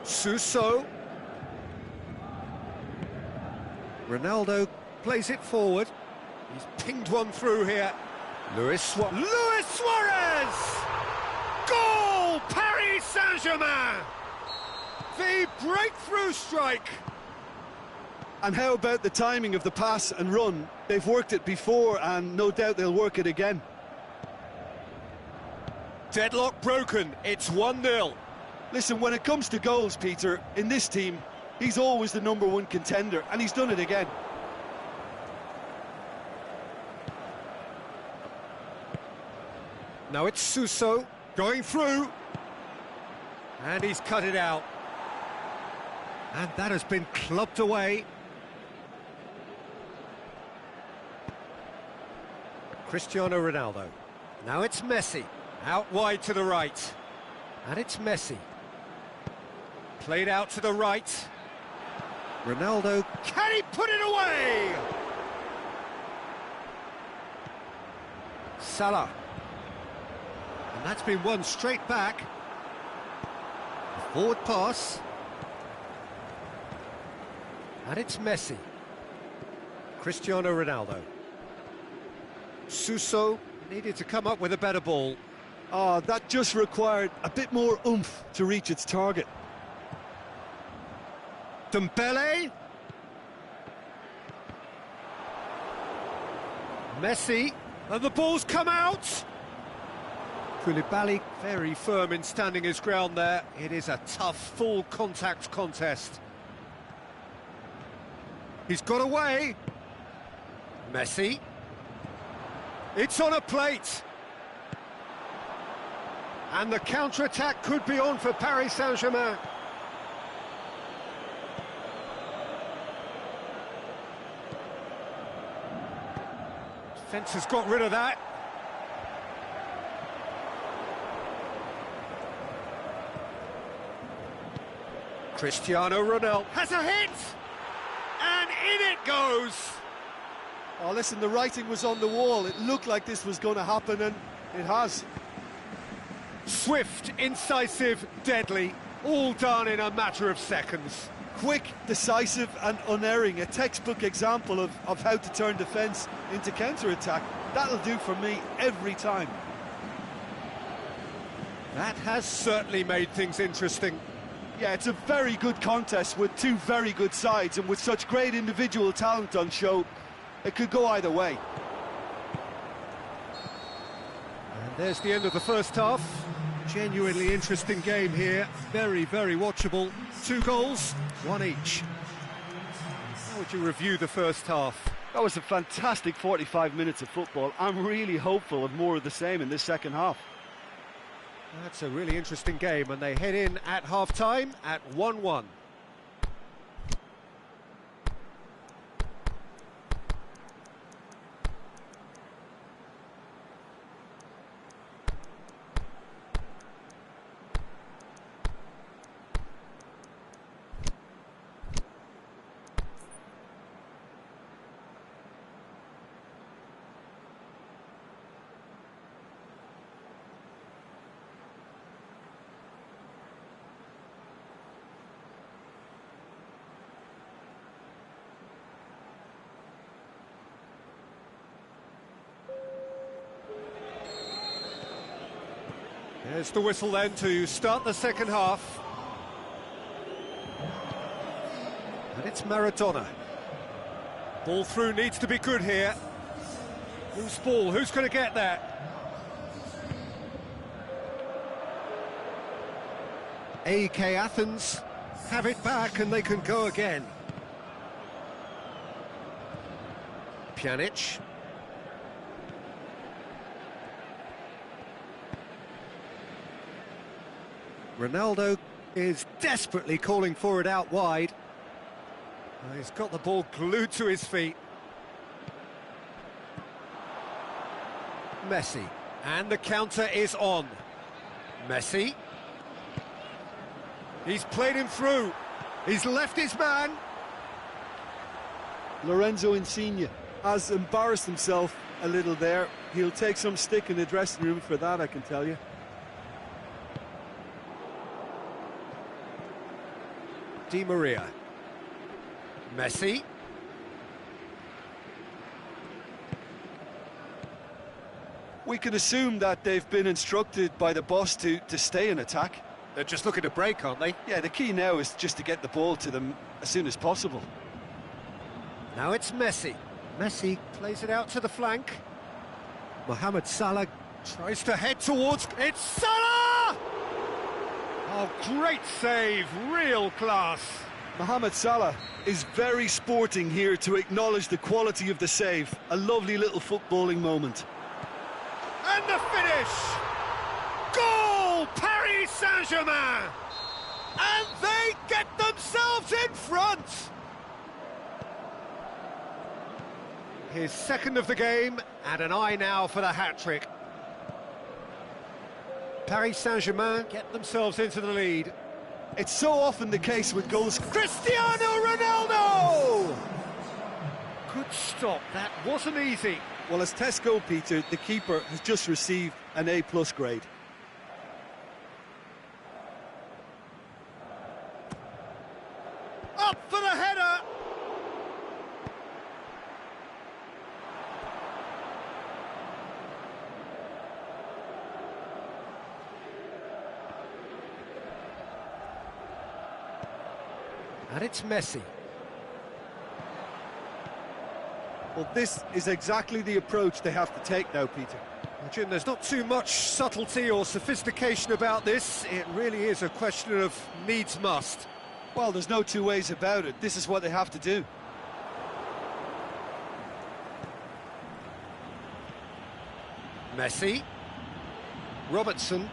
Suso. Ronaldo plays it forward. He's pinged one through here. Luis Suarez! Goal! Paris Saint-Germain! The breakthrough strike! And how about the timing of the pass and run? They've worked it before and no doubt they'll work it again. Deadlock broken, it's 1-0. Listen, when it comes to goals, Peter, in this team, he's always the #1 contender, and he's done it again. Now it's Suso going through. And he's cut it out. And that has been clubbed away. Cristiano Ronaldo. Now it's Messi. Out wide to the right. And it's Messi. Played out to the right. Ronaldo, can he put it away? Salah. And that's been won straight back. Forward pass. And it's Messi. Cristiano Ronaldo. Suso needed to come up with a better ball. Oh, that just required a bit more oomph to reach its target. Dembele. Messi, and the ball's come out! Koulibaly very firm in standing his ground there. It is a tough, full contact contest. He's got away. Messi. It's on a plate. And the counter-attack could be on for Paris Saint-Germain. Defence has got rid of that. Cristiano Ronaldo has a hit! And in it goes! Oh, listen, the writing was on the wall. It looked like this was going to happen, and it has. Swift, incisive, deadly, all done in a matter of seconds. Quick, decisive and unerring, a textbook example of how to turn defence into counter-attack. That'll do for me every time. That has certainly made things interesting. Yeah, it's a very good contest with two very good sides, and with such great individual talent on show, it could go either way. And there's the end of the first half. Genuinely interesting game here. Very, very watchable. 2 goals, 1 each. How would you review the first half? That was a fantastic 45 minutes of football. I'm really hopeful of more of the same in this second half. That's a really interesting game, and they head in at half-time at 1-1. There's the whistle then to start the second half. And it's Maradona. Ball through needs to be good here. Loose ball, who's going to get that? AEK Athens have it back and they can go again. Pjanic. Ronaldo is desperately calling for it out wide. He's got the ball glued to his feet. Messi, and the counter is on. Messi. He's played him through. He's left his man. Lorenzo Insigne has embarrassed himself a little there. He'll take some stick in the dressing room for that, I can tell you. Di Maria. Messi. We can assume that they've been instructed by the boss to stay in attack. They're just looking to break, aren't they? Yeah, the key now is just to get the ball to them as soon as possible. Now it's Messi. Messi plays it out to the flank. Mohamed Salah tries to head towards... It's Salah! Oh, great save, real class. Mohamed Salah is very sporting here to acknowledge the quality of the save. A lovely little footballing moment. And the finish! Goal! Paris Saint-Germain! And they get themselves in front! His second of the game, and an eye now for the hat-trick. Paris Saint-Germain get themselves into the lead. It's so often the case with goals. Cristiano Ronaldo! Good stop, that wasn't easy. Well, as Tesco, Peter, the keeper has just received an A+ grade. Up for the header! And it's Messi. Well, this is exactly the approach they have to take now, Peter. Well, Jim, there's not too much subtlety or sophistication about this. It really is a question of needs must. Well, there's no two ways about it. This is what they have to do. Messi. Robertson.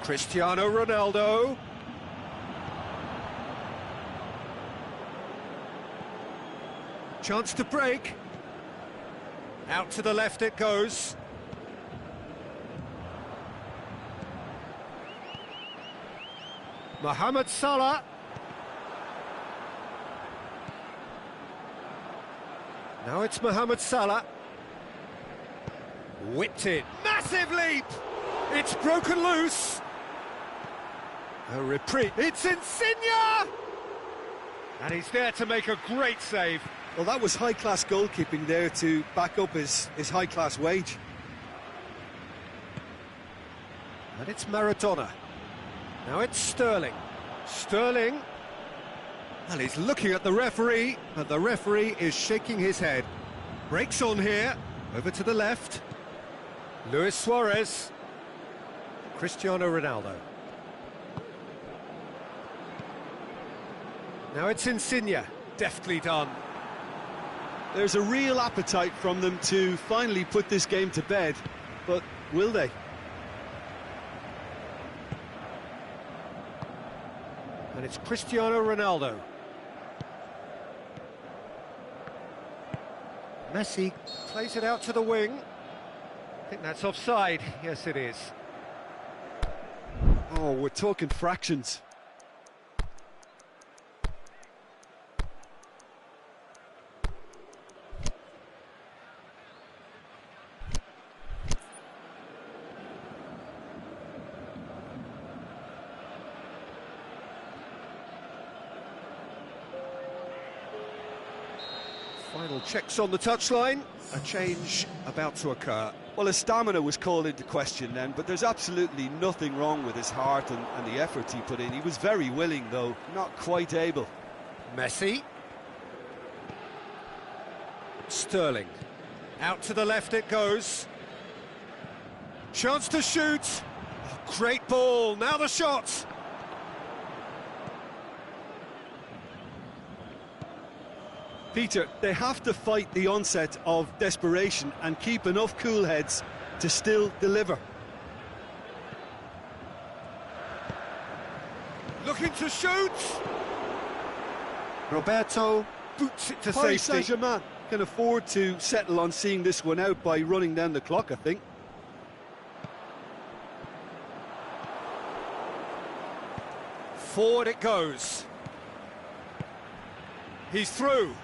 Cristiano Ronaldo. Chance to break. Out to the left it goes. Mohamed Salah. Now it's Mohamed Salah. Whipped it. Massive leap! It's broken loose. A reprieve. It's Insigne! And he's there to make a great save. Well, that was high-class goalkeeping there to back up his high-class wage. And it's Maradona. Now it's Sterling. Sterling. Well, he's looking at the referee, but the referee is shaking his head. Breaks on here. Over to the left. Luis Suarez. Cristiano Ronaldo. Now it's Insigne. Deftly done. There's a real appetite from them to finally put this game to bed, but will they? And it's Cristiano Ronaldo. Messi plays it out to the wing. I think that's offside. Yes, it is. Oh, we're talking fractions. Final checks on the touchline. A change about to occur. Well, his stamina was called into question then, but there's absolutely nothing wrong with his heart and the effort he put in. He was very willing, though, not quite able. Messi. Sterling. Out to the left it goes. Chance to shoot. Oh, great ball. Now the shot. Peter, they have to fight the onset of desperation and keep enough cool heads to still deliver. Looking to shoot. Roberto boots it to Paris safety. Saint-Germain can afford to settle on seeing this one out by running down the clock, I think. Forward it goes. He's through.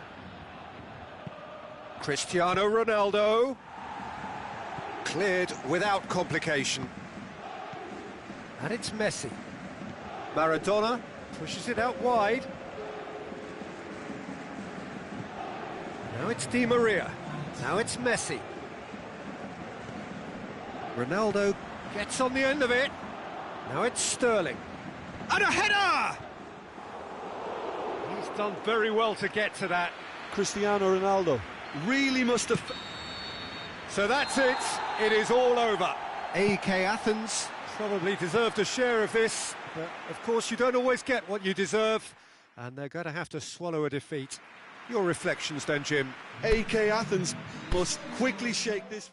Cristiano Ronaldo. Cleared without complication. And it's Messi. Maradona pushes it out wide. Now it's Di Maria. Now it's Messi. Ronaldo gets on the end of it. Now it's Sterling. And a header! He's done very well to get to that. Cristiano Ronaldo really must have... So that's it. It is all over. AEK Athens probably deserved a share of this, but of course you don't always get what you deserve, and they're going to have to swallow a defeat. Your reflections then, Jim? AEK Athens must quickly shake this...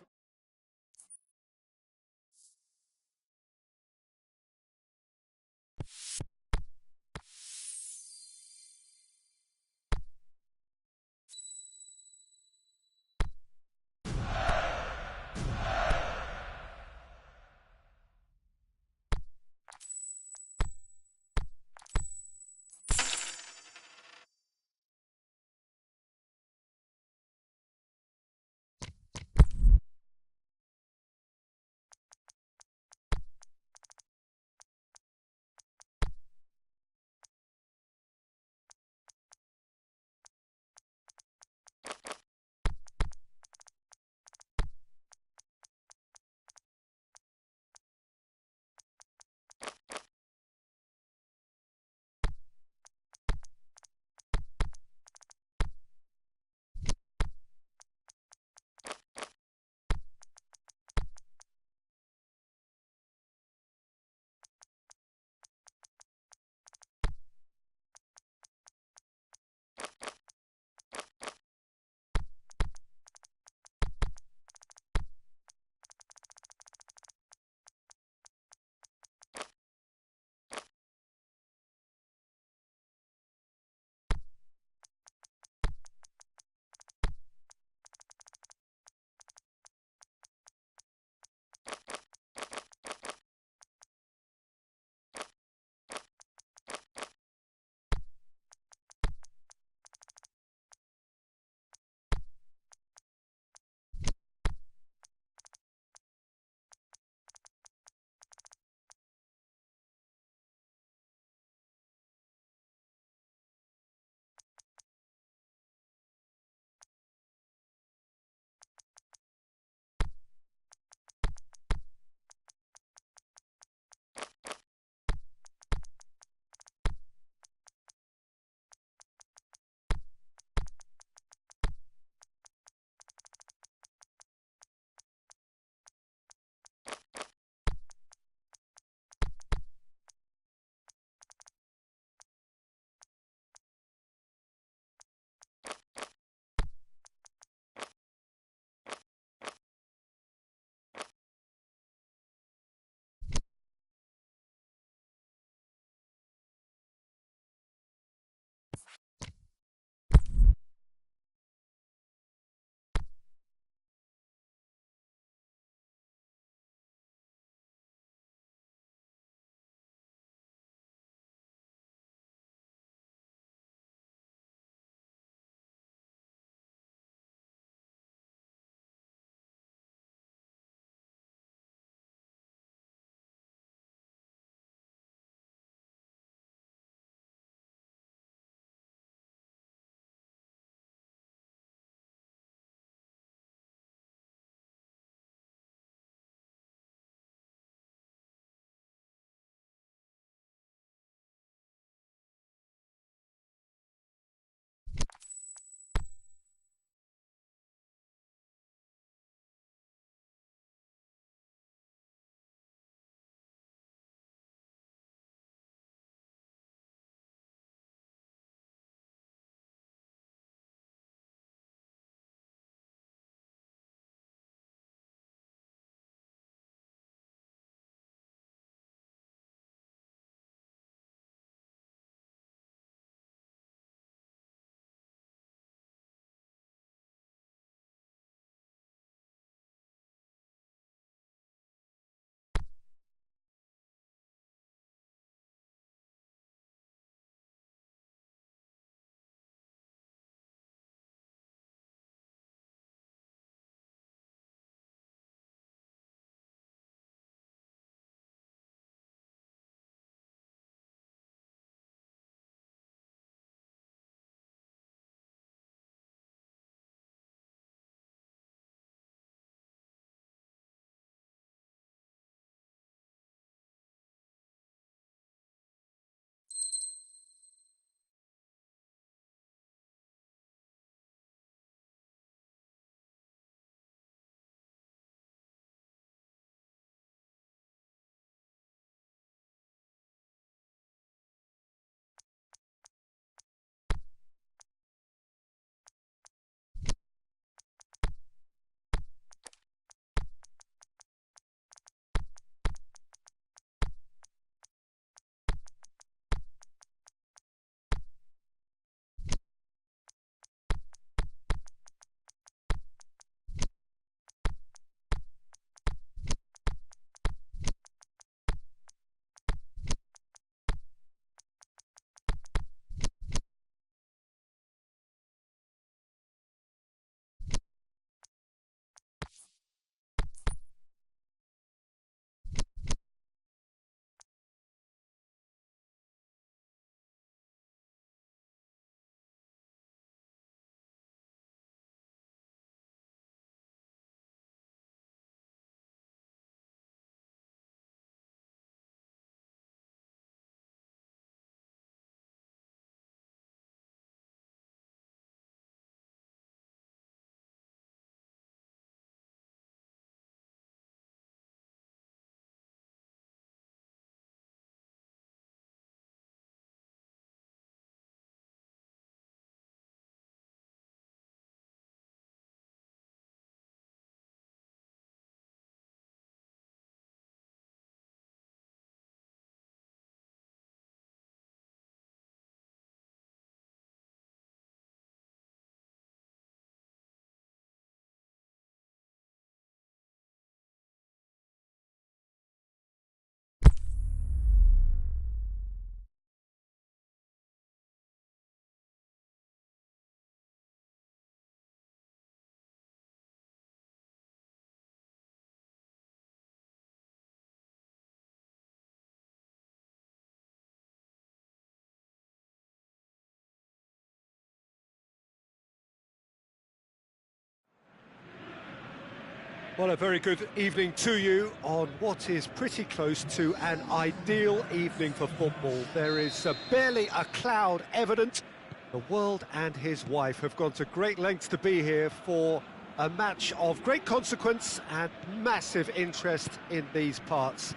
Well, a very good evening to you on what is pretty close to an ideal evening for football. There is barely a cloud evident. The world and his wife have gone to great lengths to be here for a match of great consequence and massive interest in these parts.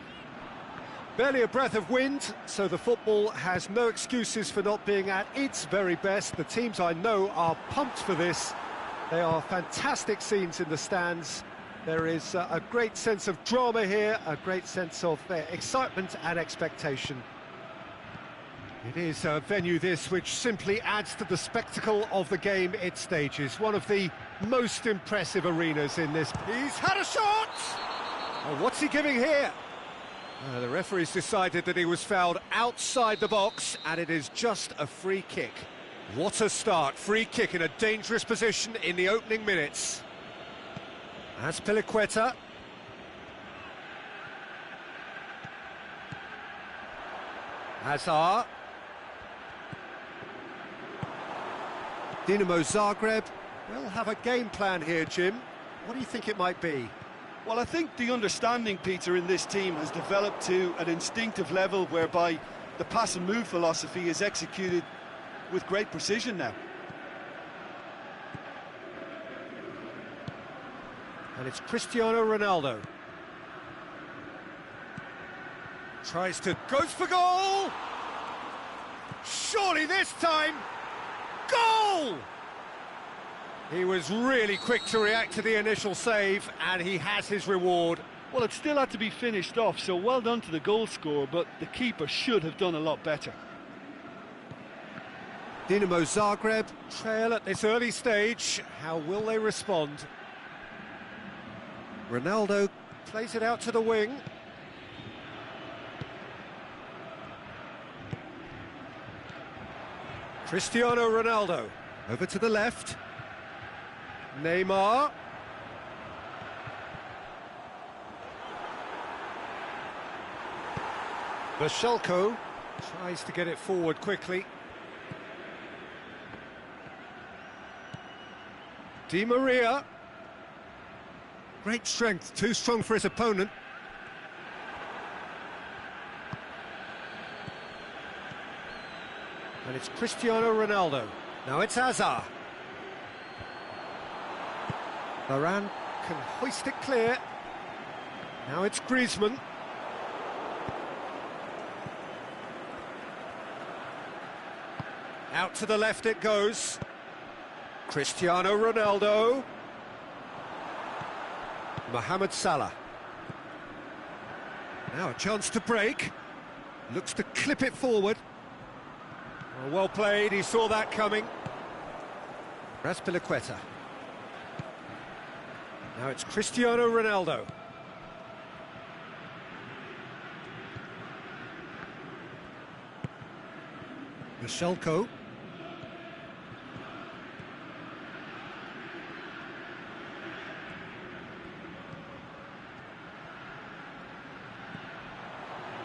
Barely a breath of wind, so the football has no excuses for not being at its very best. The teams I know are pumped for this. They are fantastic scenes in the stands. There is a great sense of drama here, a great sense of excitement and expectation. It is a venue this which simply adds to the spectacle of the game it stages. One of the most impressive arenas in this. He's had a shot! Oh, what's he giving here? The referee's decided that he was fouled outside the box, and it is just a free kick. What a start, free kick in a dangerous position in the opening minutes. That's Piliqueta. Hazard. Dinamo Zagreb will have a game plan here, Jim. What do you think it might be? Well, I think the understanding, Peter, in this team has developed to an instinctive level whereby the pass and move philosophy is executed with great precision now. And it's Cristiano Ronaldo. Goes for goal! Surely this time, goal! He was really quick to react to the initial save, and he has his reward. Well, it still had to be finished off, so well done to the goal scorer, but the keeper should have done a lot better. Dinamo Zagreb trail at this early stage. How will they respond? Ronaldo plays it out to the wing. Cristiano Ronaldo over to the left. Neymar. Vashelko tries to get it forward quickly. Di Maria. Great strength, too strong for his opponent. And it's Cristiano Ronaldo. Now it's Hazard. Varane can hoist it clear. Now it's Griezmann. Out to the left it goes. Cristiano Ronaldo. Mohamed Salah. Now a chance to break. Looks to clip it forward. Well played, he saw that coming. Piliqueta. Now it's Cristiano Ronaldo. Vashelko.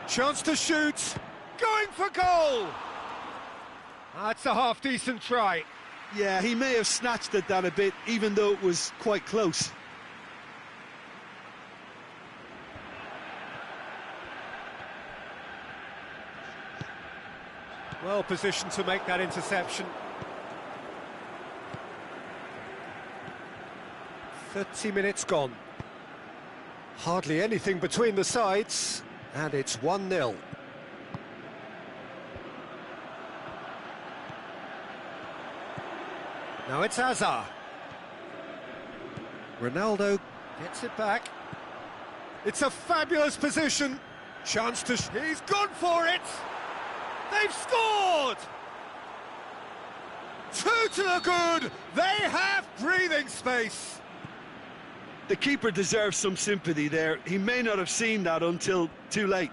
Chance to shoot, going for goal! That's a half-decent try. Yeah, he may have snatched at that a bit, even though it was quite close. Well positioned to make that interception. 30 minutes gone. Hardly anything between the sides. And it's 1-0. Now it's Hazard. Ronaldo gets it back. It's a fabulous position. Chance to... He's gone for it! They've scored! 2 to the good! They have breathing space! The keeper deserves some sympathy there. He may not have seen that until too late.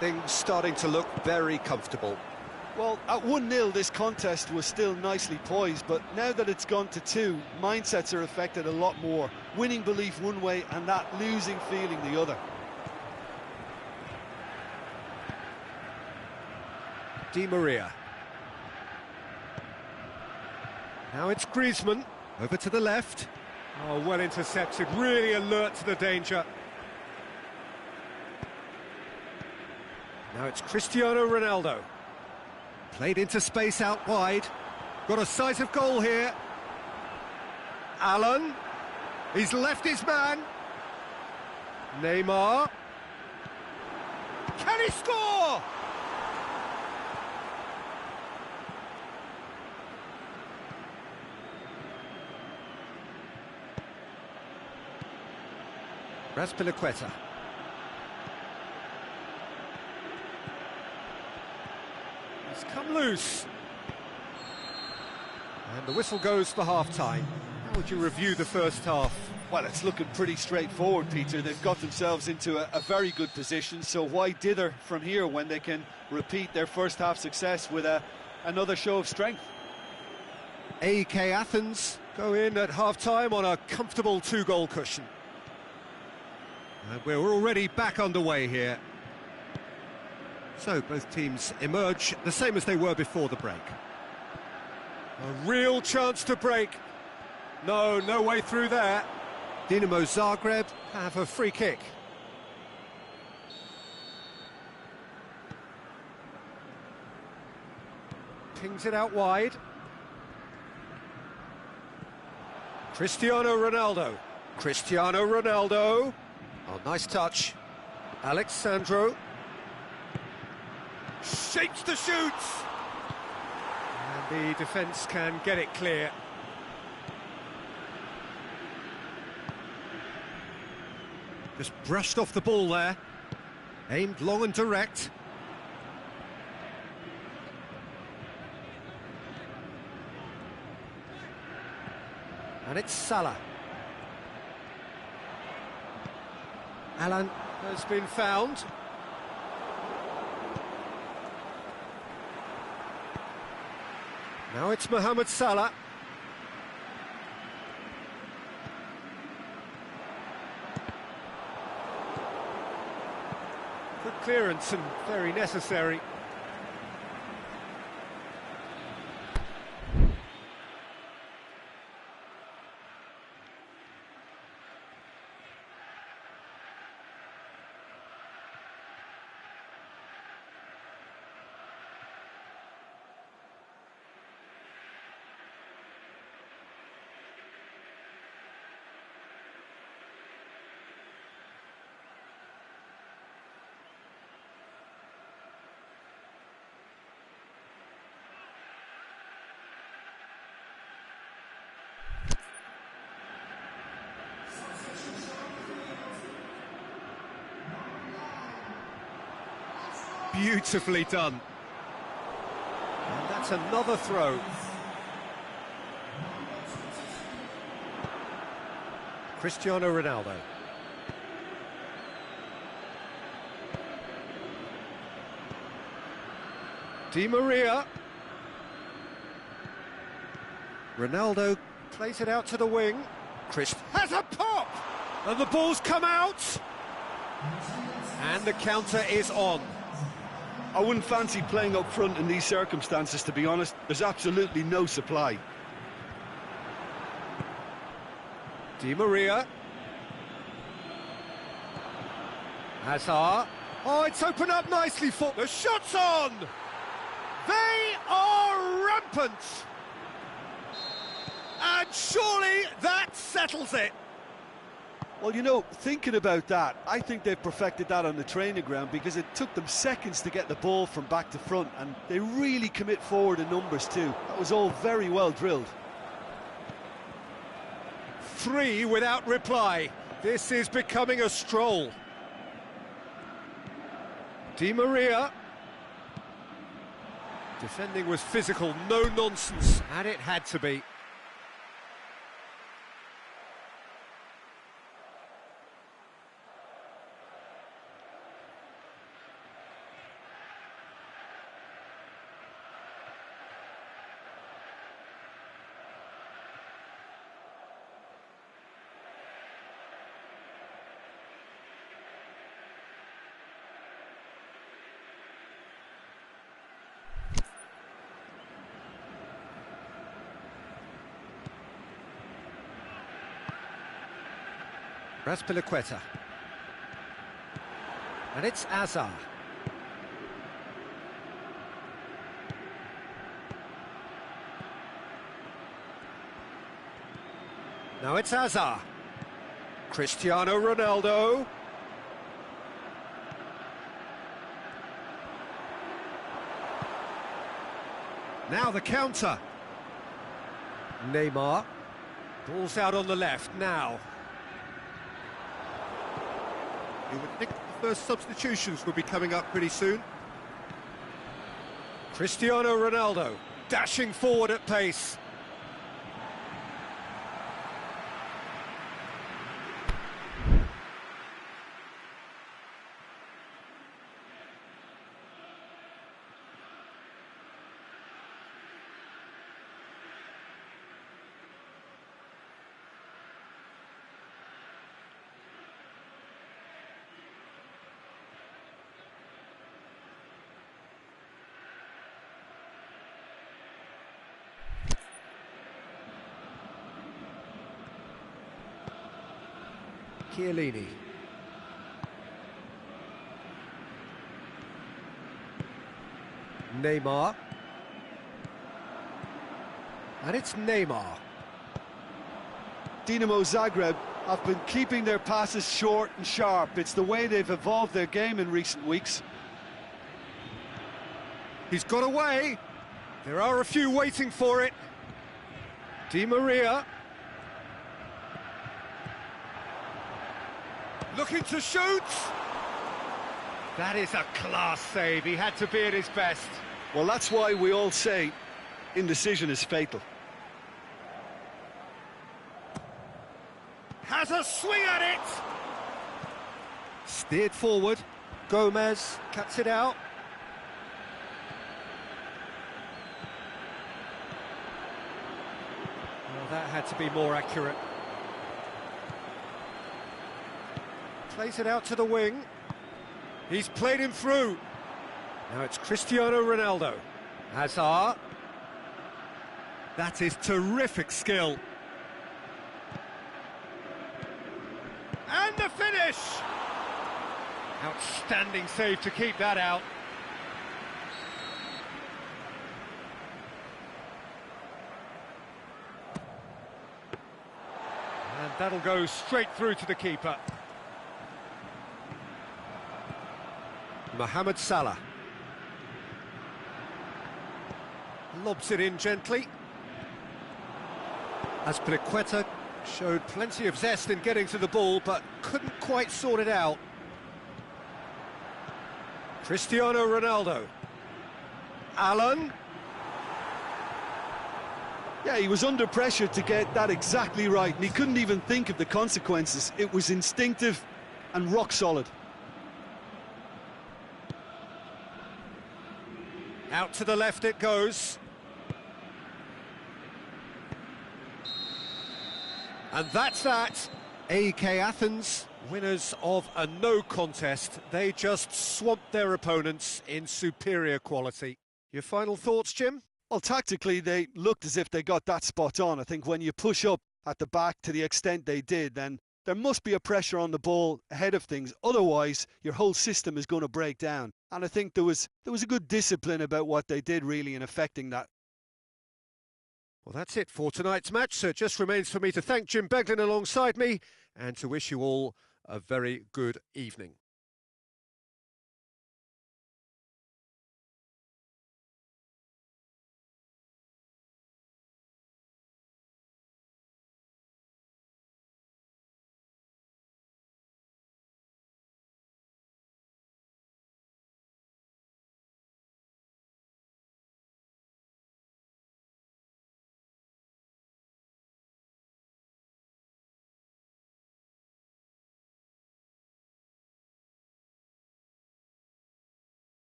Things starting to look very comfortable. Well, at 1-0 this contest was still nicely poised, but now that it's gone to 2, mindsets are affected a lot more. Winning belief one way and that losing feeling the other. Di Maria. Now it's Griezmann, over to the left. Oh, well intercepted, really alert to the danger. Now it's Cristiano Ronaldo. Played into space out wide. Got a sight of goal here. Allen. He's left his man. Neymar. Can he score? Raspilicueta. He's come loose. And the whistle goes for half-time. How would you review the first half? Well, it's looking pretty straightforward, Peter. They've got themselves into a very good position, so why dither from here when they can repeat their first half success with another show of strength? AEK Athens go in at half-time on a comfortable 2-goal cushion. And we're already back underway here. So both teams emerge the same as they were before the break. A real chance to break. No way through there. Dinamo Zagreb have a free kick. Pings it out wide. Cristiano Ronaldo. Cristiano Ronaldo. Oh, nice touch. Alexandro. Shapes to shoot. And the defence can get it clear. Just brushed off the ball there. Aimed long and direct. And it's Salah. Alan has been found. Now it's Mohamed Salah. Good clearance and very necessary. Beautifully done. And that's another throw. Cristiano Ronaldo. Di Maria. Ronaldo plays it out to the wing. Chris has a pop! And the ball's come out! And the counter is on. I wouldn't fancy playing up front in these circumstances, to be honest. There's absolutely no supply. Di Maria. Hazard. Oh, it's opened up nicely for... The shot's on! They are rampant! And surely that settles it. Well, you know, thinking about that, I think they've perfected that on the training ground because it took them seconds to get the ball from back to front, and they really commit forward in numbers too. That was all very well drilled. 3 without reply. This is becoming a stroll. Di Maria. Defending was physical, no nonsense, and it had to be. Raspilicueta. And it's Azar. Now it's Azar. Cristiano Ronaldo. Now the counter. Neymar. Ball's out on the left now. You would think the first substitutions will be coming up pretty soon. Cristiano Ronaldo dashing forward at pace. Chiellini. Neymar. And it's Neymar. Dinamo Zagreb have been keeping their passes short and sharp. It's the way they've evolved their game in recent weeks. He's got away. There are a few waiting for it. Di Maria. Looking to shoot. That is a class save. He had to be at his best. Well, that's why we all say indecision is fatal. Has a swing at it. Steered forward. Gomez cuts it out. Well, that had to be more accurate. Plays it out to the wing. He's played him through. Now it's Cristiano Ronaldo. Hazard. That is terrific skill. And the finish! Outstanding save to keep that out. And that'll go straight through to the keeper. Mohamed Salah. Lobs it in gently. Azpilicueta showed plenty of zest in getting to the ball, but couldn't quite sort it out. Cristiano Ronaldo. Allen. Yeah, he was under pressure to get that exactly right, and he couldn't even think of the consequences. It was instinctive and rock solid. Out to the left it goes. And that's that. AEK Athens, winners of a no contest. They just swamped their opponents in superior quality. Your final thoughts, Jim? Well, tactically, they looked as if they got that spot on. I think when you push up at the back to the extent they did, then there must be a pressure on the ball ahead of things. Otherwise, your whole system is going to break down. And I think there was a good discipline about what they did, really, in affecting that. Well, that's it for tonight's match. So it just remains for me to thank Jim Beglin alongside me and to wish you all a very good evening.